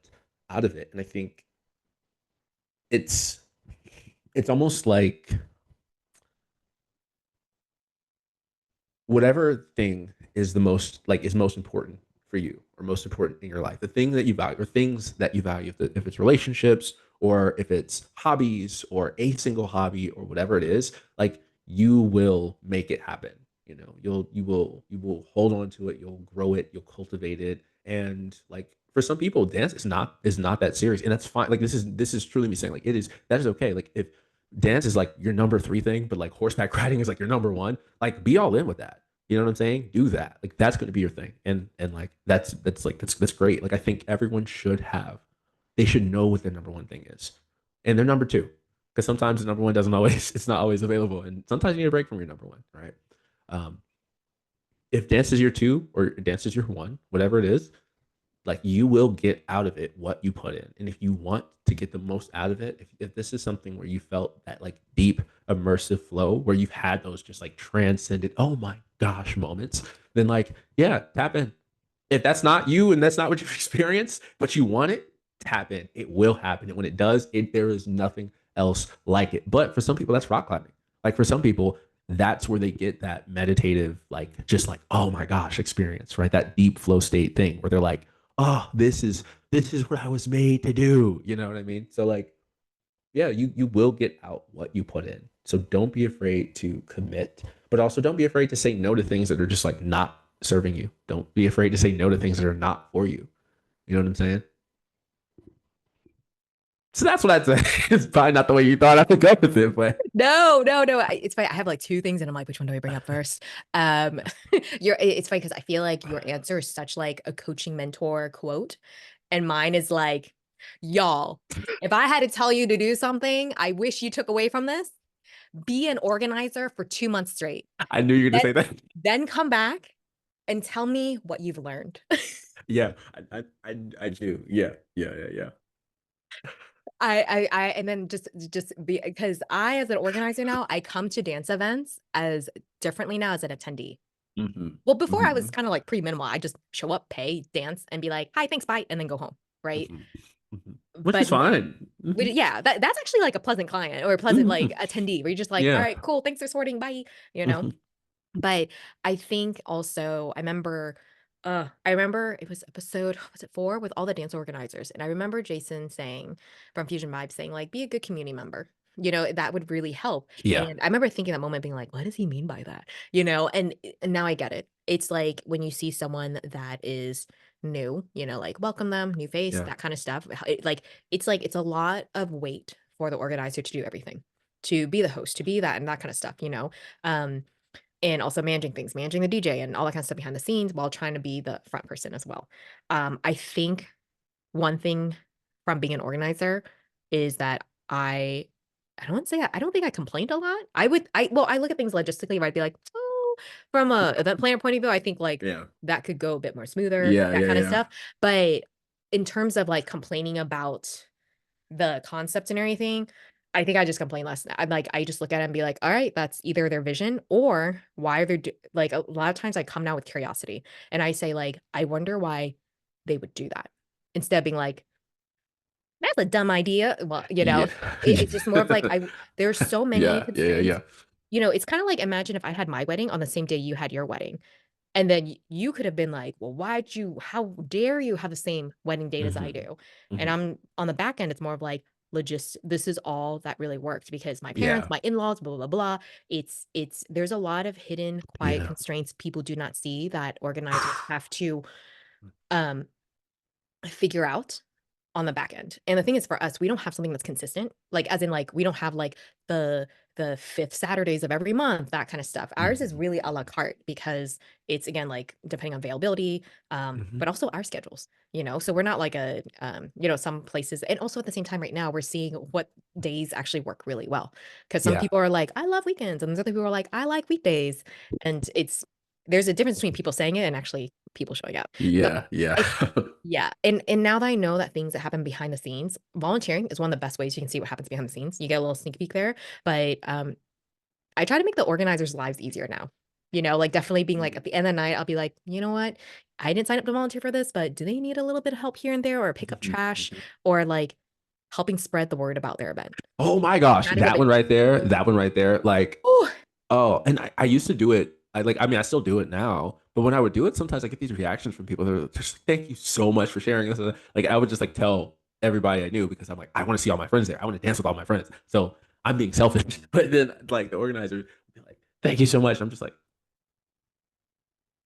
out of it. And I think it's it's almost like whatever thing is the most like is most important for you or most important in your life, the thing that you value or things that you value, if it's relationships or if it's hobbies or a single hobby or whatever it is, like you will make it happen. You know, you will hold on to it, you'll grow it, you'll cultivate it. And like for some people, dance is not that serious. And that's fine. Like this is truly me saying like it is that is okay. Like if dance is like your number three thing, but like horseback riding is like your number one. Like be all in with that. You know what I'm saying? Do that. Like that's going to be your thing. And like that's great. Like I think everyone should have. They should know what their number one thing is, and their number two, because sometimes the number one doesn't always. It's not always available, and sometimes you need a break from your number one, right? Um, if dance is your two or dance is your one, whatever it is, like you will get out of it what you put in. And if you want to get the most out of it, if this is something where you felt that like deep immersive flow where you've had those just like transcended oh my gosh moments, then like yeah, tap in. If that's not you and that's not what you've experienced but you want it, tap in. It will happen. And when it does, there is nothing else like it. But for some people that's rock climbing. Like for some people that's where they get that meditative like just like oh my gosh experience, right? That deep flow state thing where they're like oh, this is what I was made to do. You know what I mean? So like, yeah, you will get out what you put in. So don't be afraid to commit, but also don't be afraid to say no to things that are just like not serving you. Don't be afraid to say no to things that are not for you. You know what I'm saying? So that's what I'd say. It's probably not the way you thought I would go with it, but No, no, no. It's funny. I have like two things, and I'm like, which one do I bring up first? Um, it's funny because I feel like your answer is such like a coaching mentor quote, and mine is like, y'all, if I had to tell you to do something, I wish you took away from this. Be an organizer for 2 months straight. I knew you were gonna Then, say that. then come back and tell me what you've learned. Yeah, I do. Yeah, yeah, yeah, yeah. And then just be because I, as an organizer now, I come to dance events as differently now as an attendee. Mm-hmm. Well, before I was Mm-hmm. kind of like pretty minimal. I just show up, pay, dance, and be like, "Hi, thanks, bye," and then go home, right? Mm-hmm. Mm-hmm. Which But is fine. Mm-hmm. yeah, that's actually like a pleasant client or a pleasant Mm-hmm. like attendee where you're just like, "All Yeah. right, cool, thanks for sorting, bye," you know? Mm-hmm. But I think also I remember it was episode was it 4 with all the dance organizers, and I remember Jason saying from Fusion Vibes saying like, "Be a good community member." That would really help. Yeah. And I remember thinking that moment being like, "What does he mean by that?" And now I get it. It's like when you see someone that is new, like welcome them, new face, Yeah. that kind of stuff. It's like it's a lot of weight for the organizer to do everything, to be the host, to be that and that kind of stuff. Um, and also managing things, managing the DJ and all that kind of stuff behind the scenes while trying to be the front person as well. I think one thing from being an organizer is that I don't say I don't think I complained a lot. I look at things logistically, right? I'd be like, oh, from a event planner point of view, I think like Yeah. that could go a bit more smoother, Yeah. that Yeah. kind of Yeah. stuff. But in terms of like complaining about the concept and everything, I think I just complain less. I'm like, I just look at it and be like, all right, that's either their vision or why they're like a lot of times I come now with curiosity and I say, like, I wonder why they would do that instead of being like, that's a dumb idea. Well, Yeah. it's just more of like, there's so many Yeah. Yeah. Yeah. constraints. Yeah. It's kind of like imagine if I had my wedding on the same day you had your wedding. And then you could have been like, well, how dare you have the same wedding date as I Mhm. do? And Mhm. I'm on the back end, it's more of like, this is all that really worked because my parents, Yeah. my in-laws, blah, blah, blah. There's a lot of hidden, quiet Yeah. constraints people do not see that organizers have to um figure out on the back end. And the thing is for us, we don't have something that's consistent. Like as in like we don't have like the the 5th Saturdays of every month, that kind of stuff. Ours is Mhm, really a la mhm, carte because it's again like depending on availability, mhm. but also our schedules, you know. So we're not like a you know, some places and also at the same time right now we're seeing what days actually work really well. Because some Yeah. people are like, I love weekends, and there's other people are like, I like weekdays. And it's there's a difference between people saying it and actually people showing up. So Yeah, yeah. I yeah, and now that I know that things that happen behind the scenes, volunteering is one of the best ways you can see what happens behind the scenes. You get a little sneak peek there, but, I try to make the organizers' lives easier now. You know, like, definitely being like, Mm, at the end of the night, I'll be like, "You know what? I didn't sign up to volunteer for this, but do they need a little bit of help here and there or pick up mhm, trash mhm. or, like, helping spread the word about their event?" Oh my gosh, Not a good thing. that one right there, like, Ooh, oh, and I used to do it. I mean, I still do it now, but when I would do it, sometimes I get these reactions from people. They're just like, "Thank you so much for sharing this." Like, I would just like tell everybody I knew because I'm like, I want to see all my friends there. I want to dance with all my friends. So I'm being selfish. But then, like, the organizer would be like, "Thank you so much." I'm just like,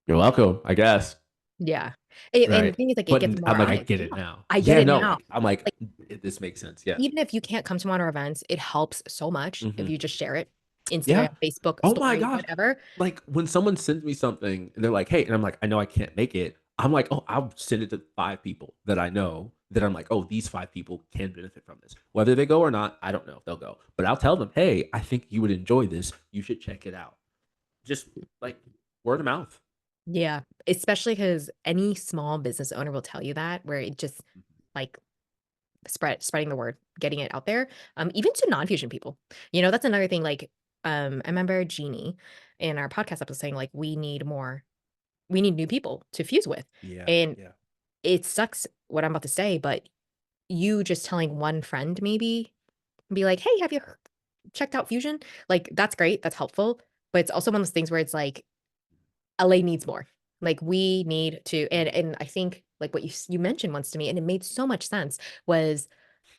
"You're welcome, I guess." yeah. And the Right. thing is, like, it But gets more I'm like, I eyes. get Yeah, it now. I get Yeah, it no, now. like, I'm like, Like this makes sense. Yeah. even if you can't come to one of our events, it helps so much if Hmm. you just share it. Instagram, Yeah. Facebook Oh my story, gosh. whatever. Like when someone sends me something and they're like, "Hey," and I'm like, "I know I can't make it." I'm like, "Oh, I'll send it to 5 people that I know that I'm like, oh, these 5 people can benefit from this. Whether they go or not, I don't know if they'll go. But I'll tell them, hey, I think you would enjoy this. You should check it out." Just like word of mouth. Yeah, especially because any small business owner will tell you that, where it just, like, spreading the word, getting it out there, even to non-fusion people. You know, that's another thing, like, I remember Jeannie in our podcast episode saying, like, we need new people to fuse with, Yeah. and Yeah. it sucks what I'm about to say, but you just telling one friend maybe, be like, "Hey, have you checked out Fusion?" Like, that's great, that's helpful, but it's also one of those things where it's like, LA needs more. Like, we need to and I think, like, what you mentioned once to me, and it made so much sense, was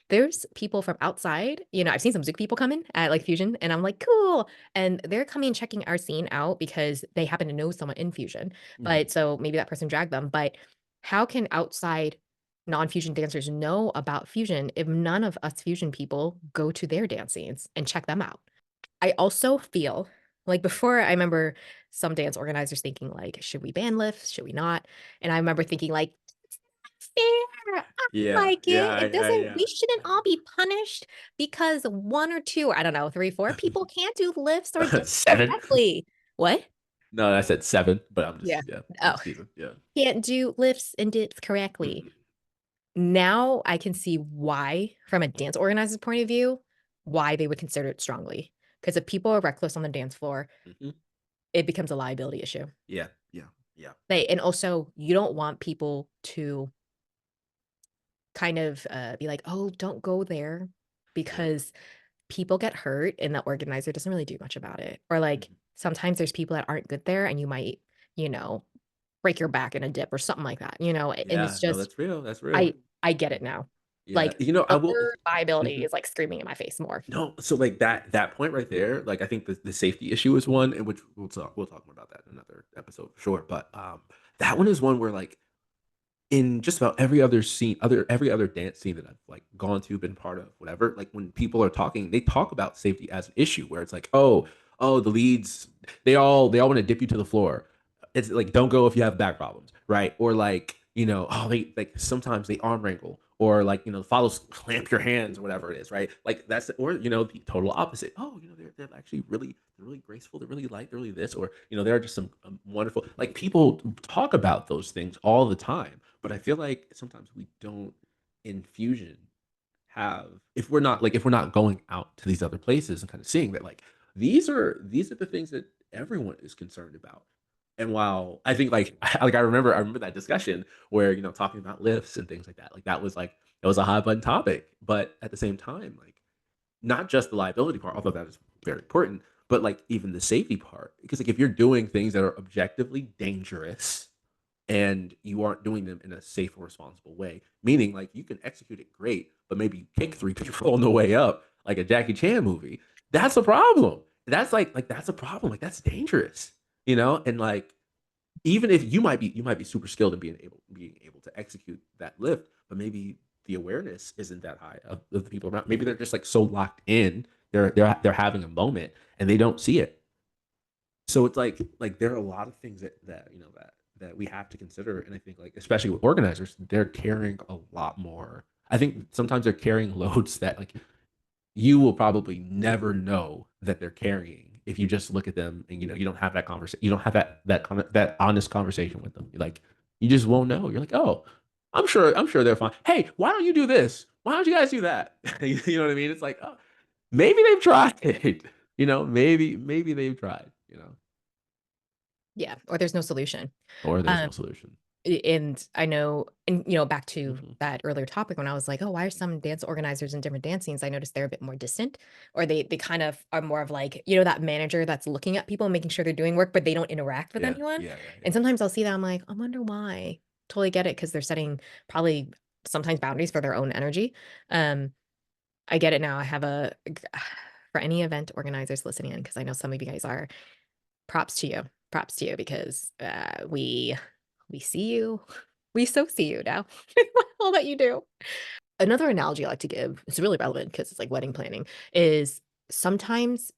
there's people from outside, you know, I've seen some Zouk people come in at, like, Fusion, and I'm like, "Cool," and they're coming checking our scene out because they happen to know someone in Fusion, Mhm. but so maybe that person dragged them, but how can outside non-Fusion dancers know about Fusion if none of us Fusion people go to their dance scenes and check them out? I also feel like before I remember some dance organizers thinking like, "Should we ban lifts? Should we not?" And I remember thinking like, "It's not fair. I Yeah. like Yeah. it. It doesn't Yeah. we shouldn't all be punished because 1 or 2, or I don't know, 3, 4 people can't do lifts or Yeah. dance 7. correctly." What? No, I said 7, but I'm Yeah. just, yeah, I'm Oh, just teasing. Yeah. can't do lifts and dips correctly. Mhm. Now I can see why, from a dance organizer's point of view, why they would consider it strongly. Because if people are reckless on the dance floor, Mhm. it becomes a liability issue. Yeah. Yeah. Yeah. They and also, you don't want people to kind of, be like, "Oh, don't go there," Yeah. because people get hurt and the organizer doesn't really do much about it. Or, like, Mhm. sometimes there's people that aren't good there and you might, you know, break your back in a dip or something like that, you know, and it's Yeah. No, just that's real. That's real. I get it now. Yeah. Like, You know, I the will. word liability Mhm. is, like, screaming in my face more. No, so like that point right there, like I think the safety issue is one in which we'll talk more about that in another episode for sure. But that one is one where like in just about every other dance scene that I've like gone to, been part of, whatever, like when people are talking, they talk about safety as an issue where it's like, oh, the leads, they all want to dip you to the floor. It's like don't go if you have back problems, right? Or like, oh, they like sometimes they arm wrangle or like, follows clamp your hands or whatever it is, right? Like that's or the total opposite. Oh, they're actually really graceful, they're really light, they're really this, or there are just some wonderful like people talk about those things all the time, but I feel like sometimes we don't in fusion have if we're not going out to these other places and kind of seeing that like these are the things that everyone is concerned about. And while I think I remember that discussion where talking about lifts and things like that, that was a hot button topic, but at the same time like not just the liability part, although that is very important, but like even the safety part, because like if you're doing things that are objectively dangerous and you aren't doing them in a safe or responsible way. Meaning, like you can execute it great, but maybe you kick 3 people on the way up, like a Jackie Chan movie. That's a problem. That's like that's a problem. Like that's dangerous, and like even if you might be super skilled in being able to execute that lift, but maybe the awareness isn't that high of the people around. Maybe they're just like so locked in, they're having a moment and they don't see it. So it's like there are a lot of things that you know that we have to consider, and I think like especially with organizers, they're carrying a lot more. I think sometimes they're carrying loads that like you will probably never know that they're carrying if you just look at them and you know you don't have that conversation, you don't have that honest conversation with them. Like you just won't know. You're like, oh, I'm sure they're fine. Hey, why don't you do this? Why don't you guys do that? You know what I mean? It's like, oh, maybe they've tried. You know, maybe they've tried. You know, Yeah, or there's no solution. or there's Um, no solution. and I know, and back to Hmm. that earlier topic when I was like, oh, why are some dance organizers in different dance scenes? I noticed they're a bit more distant, or they kind of are more of like, that manager that's looking at people and making sure they're doing work, but they don't interact with Yeah, anyone. yeah, yeah, And yeah. sometimes I'll see that I'm like, I wonder why. Totally get it because they're setting probably sometimes boundaries for their own energy. Um, I get it now. I have for any event organizers listening in, because I know some of you guys are. Props to you. Props to you because, we see you. We so see you now. All that you do. Another analogy I like to give, it's really relevant because it's like wedding planning, is sometimes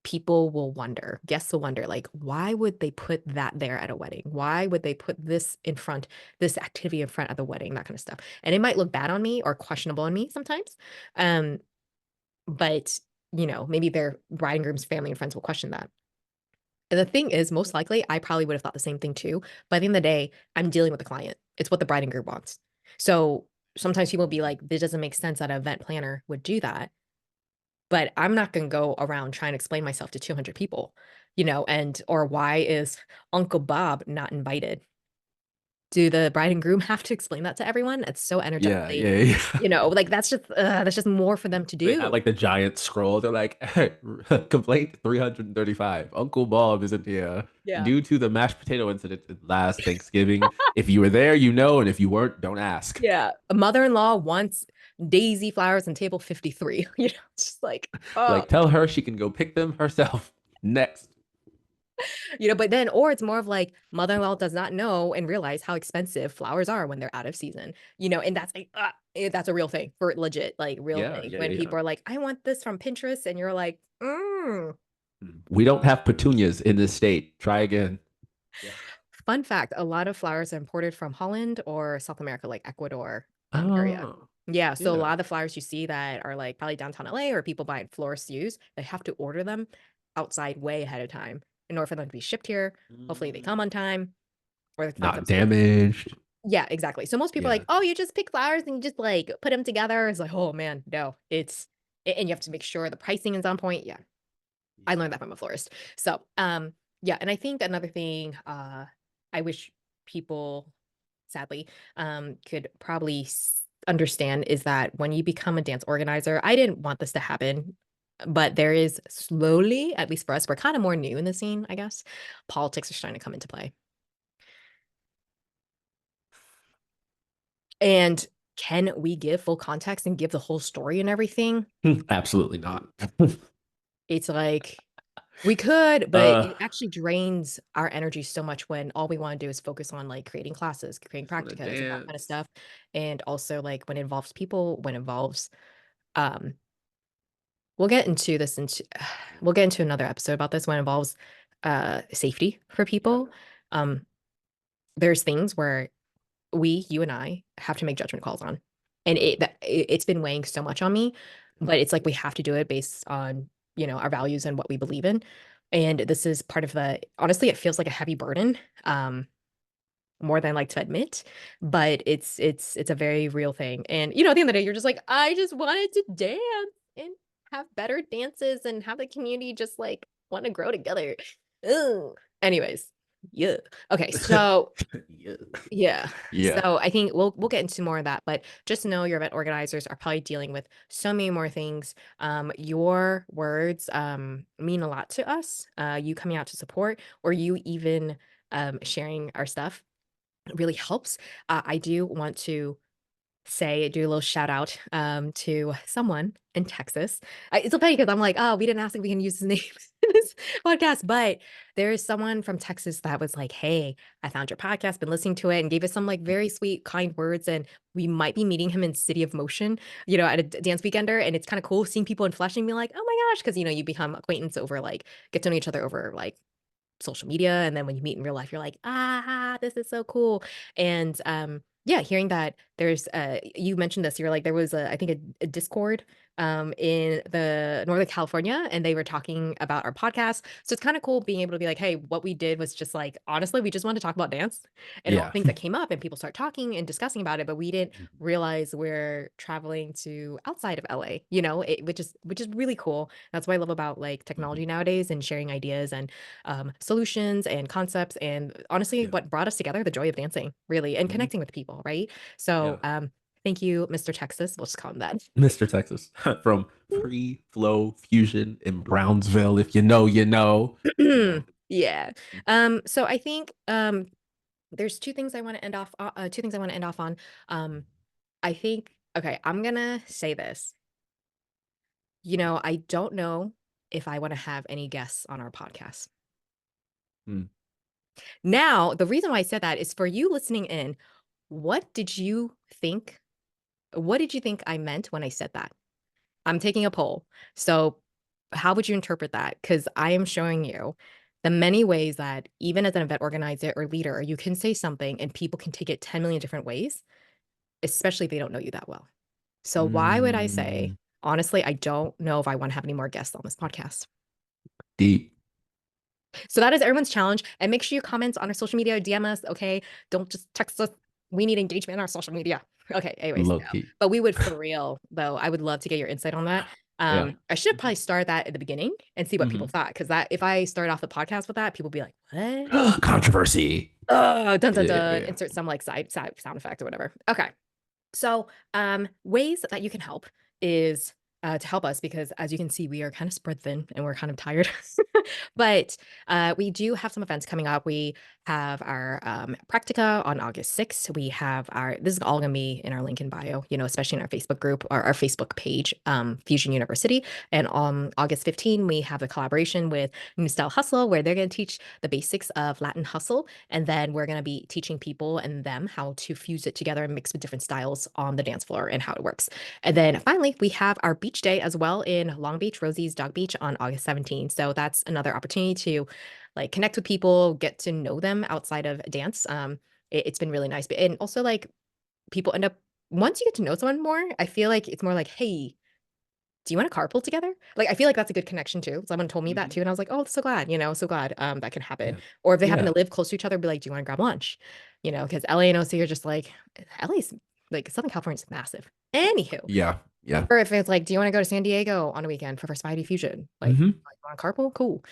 people will wonder, guests will wonder, like, why would they put that there at a wedding? Why would they put this activity in front of the wedding, that kind of stuff? And it might look bad on me or questionable on me sometimes. Um, but maybe their bride and groom's family and friends will question that. And the thing is, most likely, I probably would have thought the same thing too. But at the end of the day, I'm dealing with the client. It's what the bride and groom wants. So sometimes people be like, this doesn't make sense that an event planner would do that. But I'm not going to go around trying to explain myself to 200 people, or why is Uncle Bob not invited? Do the bride and groom have to explain that to everyone? It's so Yeah, energetically, yeah, yeah. like that's just more for them to They have do. like the giant scroll. They're like, hey, complaint 335. Uncle Bob isn't here Yeah. due to the mashed potato incident last Thanksgiving. If you were there, you know, and if you weren't, don't ask. Yeah. A mother-in-law wants daisy flowers on table 53. It's just like, oh, Like, tell her she can go pick them herself. Next. but then, or it's more of like mother-in-law does not know and realize how expensive flowers are when they're out of season, and that's like, that's a real thing for legit, like real Yeah, thing. yeah, When yeah, yeah. people are like, I want this from Pinterest, and you're like, We don't have petunias in this state. Try again. Yeah. fun fact, a lot of flowers are imported from Holland or South America, like Ecuador, area. Oh, Yeah, so a yeah. lot of the flowers you see that are like probably downtown LA or people buying florists use, they have to order them outside way ahead of time in order for them to be shipped here. Hopefully they Mm, come on time or the time's not up so much. damaged. Yeah, exactly. So most people are Yeah. like, "Oh, you just pick flowers and you just like put them together." It's like, "Oh man, no." And you have to make sure the pricing is on point. Yeah. I learned Yeah. that from a florist. So, yeah, and I think another thing I wish people sadly could probably understand is that when you become a dance organizer, I didn't want this to happen, but there is slowly, at least for us, we're kind of more new in the scene, I guess. Politics are starting to come into play. And can we give full context and give the whole story and everything? Absolutely not. It's like we could, but uh, it actually drains our energy so much when all we wanna do is focus on, like, creating classes, creating just want to practicas, and that kinda dance. stuff, and also, like, when it involves people, when it involves, um we'll get into this into we'll get into another episode about this when it involves, safety for Yeah. people. Um, there's things where you and I have to make judgment calls on, and it's been weighing so much on me, but it's like we have to do it based on, our values and what we believe in, and this is part of the honestly, it feels like a heavy burden, more than I like to admit, but it's a very real thing, and, at the end of the day, you're just like, "I just wanted to dance and have better dances and have the community just, like, wanna grow together." Ugh. Anyways, yeah. Okay, so Yeah. yeah. Yeah. So I think we'll get into more of that, but just know your event organizers are probably dealing with so many more things. Your words mean a lot to us. You coming out to support, or you even sharing our stuff really helps. I do want to say do a little shout out to someone in Texas. It's so funny because I'm like, oh, we didn't ask if we can use his name in this podcast, but there is someone from Texas that was like, hey, I found your podcast, been listening to it, and gave us some like very sweet, kind words. And we might be meeting him in City of Motion, at a dance weekender. And it's kind of cool seeing people in flesh and be like, oh my gosh, because you become acquaintance over like get to know each other over like social media, and then when you meet in real life you're like, ah, this is so cool. And yeah, hearing that there's you mentioned this, you're like there was I think a Discord in the Northern California, and they were talking about our podcast. So it's kind of cool being able to be like, hey, what we did was just like, honestly, we just wanted to talk about dance and all the Yeah. things that came up, and people start talking and discussing about it, but we didn't Mhm. realize we're traveling to outside of LA, which is really cool. That's what I love about like Mhm. technology nowadays and sharing ideas and solutions and concepts, and honestly, Yeah. what brought us together, the joy of dancing, really, and Mhm. connecting with people, right? So, Yeah. thank you, Mr. Texas. We'll just call him that. Mr. Texas from Free Flow Fusion in Brownsville. If you know, you know. You know. Yeah. So I think there's two things I want to end off on. I think okay, I'm gonna say this. I don't know if I want to have any guests on our podcast. Mm. Now, the reason why I said that is for you listening in, what did you think what did you think I meant when I said that? I'm taking a poll. So, how would you interpret that? Because I am showing you the many ways that even as an event organizer or leader, you can say something and people can take it 10 million different ways, especially if they don't know you that well. So, why would I say, Mm. honestly, I don't know if I want to have any more guests on this podcast? Deep. So that is everyone's challenge. And make sure you comment on our social media, DM us, okay? Don't just text us. We need engagement on our social media. Okay, anyways, Low no. key. But we would for real, though. I would love to get your insight on that. Yeah. I should probably start that at the beginning and see what people Mhm. thought. Because that if I start off the podcast with that, people be like, what? Controversy. Oh, dun dun Yeah, dun. yeah. Insert some like side sound effect or whatever. Okay. So, ways that you can help is to help us because as you can see, we are kind of spread thin and we're kind of tired. But we do have some events coming up. We have our practica on August 6th. We have this is all going to be in our link in bio, especially in our Facebook group or our Facebook page, Fusion University. And on August 15th, we have a collaboration with New Style Hustle where they're going to teach the basics of Latin hustle. And then we're going to be teaching people and them how to fuse it together and mix with different styles on the dance floor and how it works. And then finally, we have our beach day as well in Long Beach, Rosie's Dog Beach on August 17th. So that's another opportunity to like connect with people, get to know them outside of dance. It's been really nice. And also like people end up once you get to know someone more, I feel like it's more like, hey, do you want to carpool together? Like, I feel like that's a good connection too. Someone told me that Mhm. too. And I was like, oh, so glad, so glad that can happen. Yeah. Or if they happen Yeah. to live close to each other, be like, do you want to grab lunch? Because LA and OC are just like, LA's like Southern California's massive. Anywho, Yeah. Yeah. or if it's like, do you want to go to San Diego on a weekend for Spidey Fusion? Mhm. Like on carpool? Cool.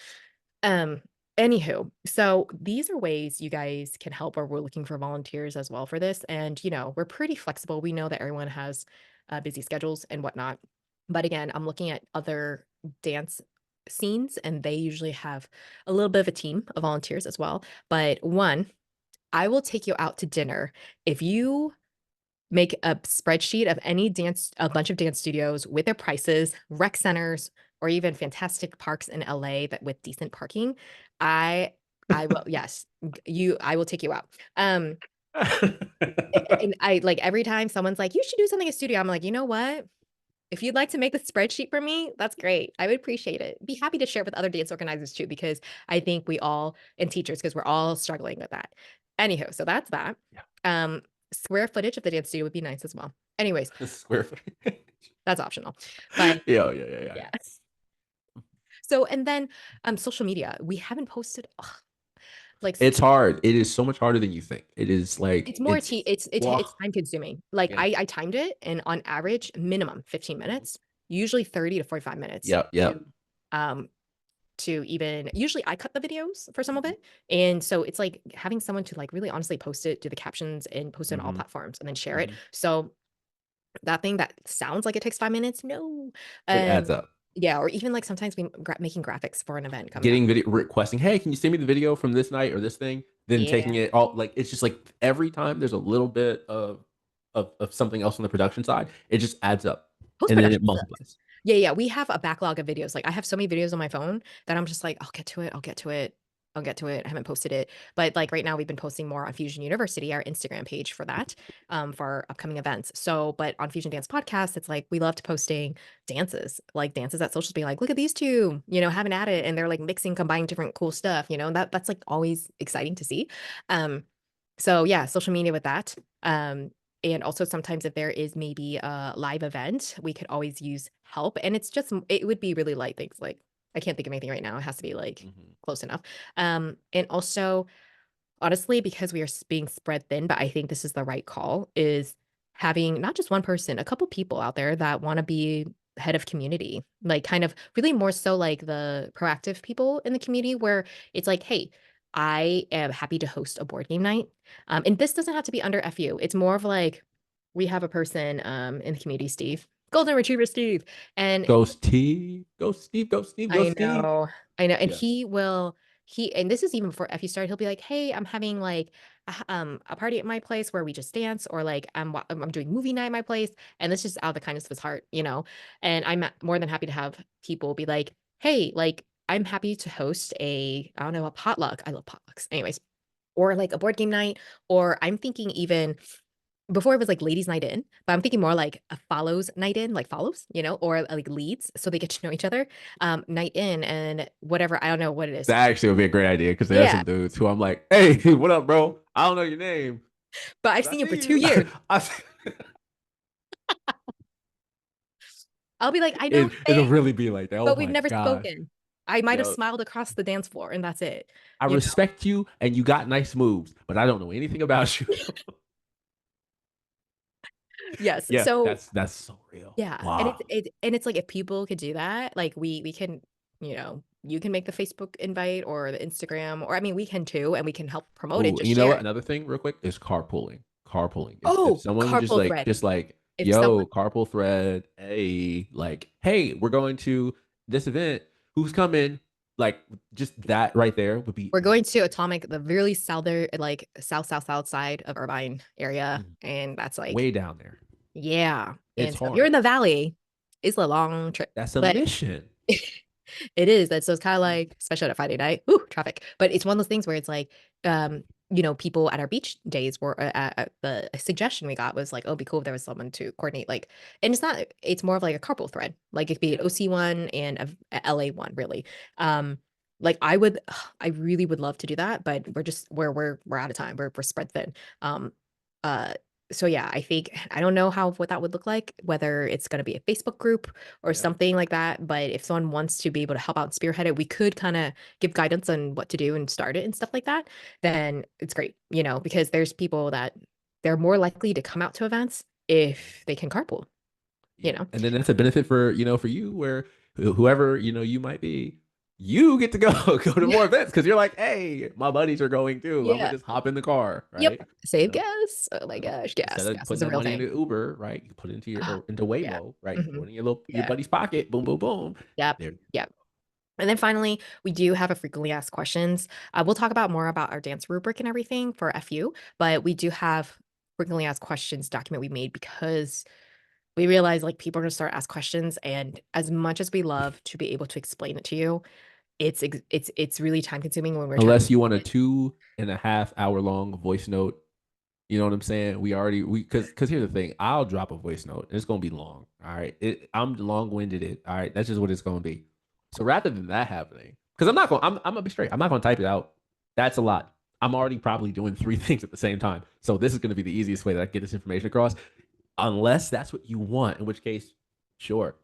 Um, Anywho, so these are ways you guys can help, or we're looking for volunteers as well for this. And, we're pretty flexible. We know that everyone has busy schedules and whatnot. But again, I'm looking at other dance scenes, and they usually have a little bit of a team of volunteers as well. But one, I will take you out to dinner if you make a spreadsheet of a bunch of dance studios with their prices, rec centers, or even fantastic parks in LA that with decent parking. I I will yes, I will take you out. And I like every time someone's like, you should do something at studio. I'm like, you know what? If you'd like to make the spreadsheet for me, that's great. I would appreciate it. Be happy to share with other dance organizers too, because I think we all and teachers, because we're all struggling with that. Anywho, so that's that. Yeah. Um, Square footage of the dance studio would be nice as well. Anyways, Square footage. that's optional. But Yeah, yeah, yeah, yeah. yeah. So and then social media. We haven't posted like It's hard. It is so much harder than you think. It is like it's more it's well, time consuming. Like yeah. I timed it and on average minimum 15 Mhm. minutes, usually 30 to 45 minutes Yep, yep. um to even usually I cut the videos for some of Mhm. it. And so it's like having someone to like really honestly post it, do the captions and post it on all Mhm. platforms and then share it. Mhm. So that thing that sounds like it takes 5 minutes, no. It adds up. Yeah, or even like sometimes we making graphics for an event coming up. Getting video requesting, "Hey, can you send me the video from this night or this thing?" Then taking Yeah. it all like it's just like every time there's a little bit of something else on the production side, it just adds up and then it Post-production sucks. multiplies. Yeah, yeah, we have a backlog of videos, like, I have so many videos on my phone that I'm just like, "I'll get to it, I'll get to it, I'll get to it." I haven't posted it, but, like, right now we've been posting more on Fusion University, our Instagram page for that, for our upcoming events. So, but on Fusion Dance Podcast, it's like we loved posting dances, like, dances at socials being like, "Look at these 2, having at it," and they're, like, mixing, combining different cool stuff, that's, like, always exciting to see. Um, so yeah, social media with that. And also sometimes if there is maybe a live event, we could always use help. And it's just it would be really light things like I can't think of anything right now. It has to be like Mhm. close enough. And also honestly, because we are being spread thin, but I think this is the right call, is having not just one person, a couple people out there that want to be head of community, like kind of really more so like the proactive people in the community where it's like, hey, I am happy to host a board game night. And this doesn't have to be under FU. It's more of like we have a person in the community, Steve, Golden Retriever Steve. And Ghost T, Ghost Steve, Ghost Steve, Ghost I Steve. know. I know, and Yeah. he will and this is even before Effie started, he'll be like, "Hey, I'm having, like, a party at my place where we just dance," or, like, I'm doing movie night at my place," and this is out of the kindness of his heart, and I'm more than happy to have people be like, "Hey, like, I'm happy to host I don't know, a potluck." I love potlucks. Anyways, or, like, a board game night, or I'm thinking even before it was like ladies' night in, but I'm thinking more like a follows night in, like follows, or like leads so they get to know each other, night in and whatever, I don't know what it is. That actually would be a great idea because there are Yeah, some dudes who I'm like, hey, what up, bro? I don't know your name, but I've but I seen you for see 2 you. years. I, I'll be like, "I know his it'll face, really be like that. Oh but we've my never gosh. spoken." I might have Yo, smiled across the dance floor and that's it, I you know? respect you and you got nice moves, but I don't know anything about you. Yes, Yeah, so that's so real. yeah, and Wow. it's like if people could do that, like we can, you can make the Facebook invite or the Instagram, or I mean, we can too, and we can help promote it, Oh, just you know share what? it. Another thing, real quick, is carpooling. Carpooling. If Oh, someone would carpool thread. just like, If someone yo, carpool thread, hey, like, hey, we're going to this event. Who's coming? Like, just that right there would be we're going to Atomic, the really southern, like south side of Irvine area, and that's like, way down there. yeah. It's And so if you're hard. in the valley, it's a long trip, That's a but mission. it is. That's so it's kind of like, especially on a Friday night, ooh, traffic. But it's one of those things where it's like, people at our beach days were the suggestion we got was like, oh, it'd be cool if there was someone to coordinate. Like, and it's more of like a carpool thread. Like it could be an Yeah. OC one and a LA one, really. Like I would, I really would love to do that, but we're out of time. We're spread thin. Um, uh, so yeah, I think I don't know what that would look like, whether it's going to be a Facebook group or Yeah. something like that. But if someone wants to be able to help out and spearhead it, we could kind of give guidance on what to do and start it and stuff like that. Then it's great, because there's people that they're more likely to come out to events if they can carpool, you Yeah. know? And then that's a benefit for, for you where whoever, you might be, you get to go go to Yeah. more events because you're like, hey, my buddies are going too. I'm gonna Yeah. just hop in the car, Yep. right? You Save know, gas. Oh my gosh. instead Gas. of Gas is putting a that real money thing. into Uber, right? You put it into your Ah, or into yeah. Waymo, right? You Hmm. put it in your Yeah. buddy's pocket, boom, boom, boom. Yep. There. Yep. And then finally, we do have a frequently asked questions. We'll talk about more about our dance rubric and everything for FU, but we do have frequently asked questions document we made because we realize like people are going to start ask questions, and as much as we love to be able to explain it to you, it's really time consuming when we're trying to Unless you want a explain it. 2.5 hour long voice note. You know what I'm saying? We because here's the thing. I'll drop a voice note. It's gonna be long. All right. I'm long winded. All right. That's just what it's gonna be. So rather than that happening, because I'm gonna be straight. I'm not gonna type it out. That's a lot. I'm already probably doing three things at the same time. So this is gonna be the easiest way that I get this information across. Unless that's what you want, in which case, sure.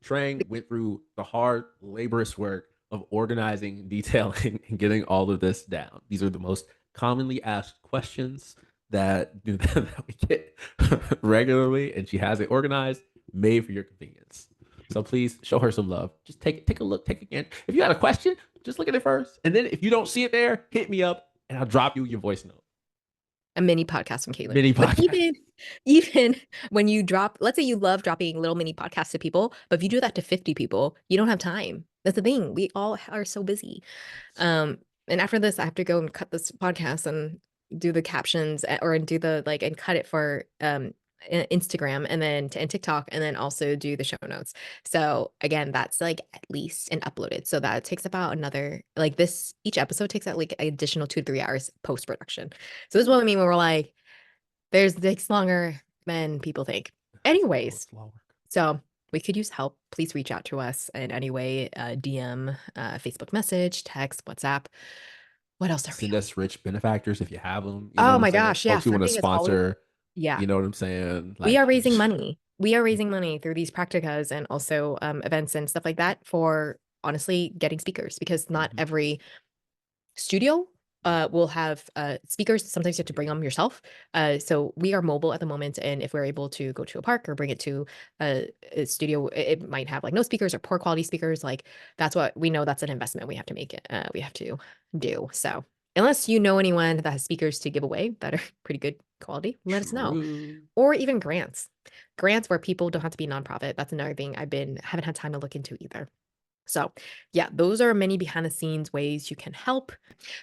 Trang went through the hard, laborious work of organizing, detailing, and getting all of this down. These are the most commonly asked questions that we get regularly, and she has it organized, made for your convenience. So please show her some love. Just take a look, take again. If you got a question, just look at it first, and then if you don't see it there, hit me up, and I'll drop you your voice note. A mini podcast from Caitlin. Mini But podcast. even when you drop, let's say you love dropping little mini podcasts to people, but if you do that to 50 people, you don't have time. That's the thing. We all are so busy. Um, and after this, I have to go and cut this podcast, and do the captions or do the like and cut it for Instagram and then and TikTok and then also do the show notes. So again, that's like at least and uploaded. So that takes about another like this each episode takes out like additional 2 to 3 hours post production. So this is what I mean when we're like, there's takes longer than people think. Oh, Anyways, it's a lot of work. so we could use help. Please reach out to us in any way, DM, Facebook message, text, WhatsApp. What else are we Send on? us rich benefactors if you have them. You know Oh what I'm my saying? gosh, yeah, Folks who want to funding is always sponsor. yeah. You know what I'm saying? We are Like, raising money. We are raising money through these practicas and also events and stuff like that for honestly getting speakers because not mhm, every studio will have speakers. Sometimes you have to bring them yourself. So we are mobile at the moment, and if we're able to go to a park or bring it to a studio, it might have like no speakers or poor quality speakers. Like that's what we know. That's an investment we have to make it. We have to do so. Unless you know anyone that has speakers to give away that are pretty good quality, let us know. true. Or even grants, grants where people don't have to be nonprofit. That's another thing haven't had time to look into either. So, yeah, those are many behind the scenes ways you can help.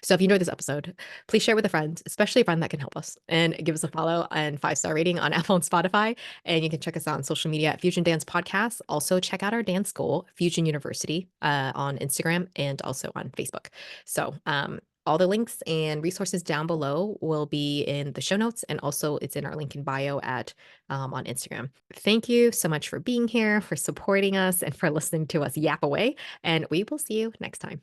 So, if you enjoyed this episode, please share with a friend, especially a friend that can help us, and give us a follow and 5-star rating on Apple and Spotify. And you can check us out on social media at Fusion Dance Podcast. Also, check out our dance school, Fusion University, on Instagram and also on Facebook. So, all the links and resources down below will be in the show notes, and also it's in our link in bio at on Instagram. Thank you so much for being here, for supporting us, and for listening to us yap away. And we will see you next time.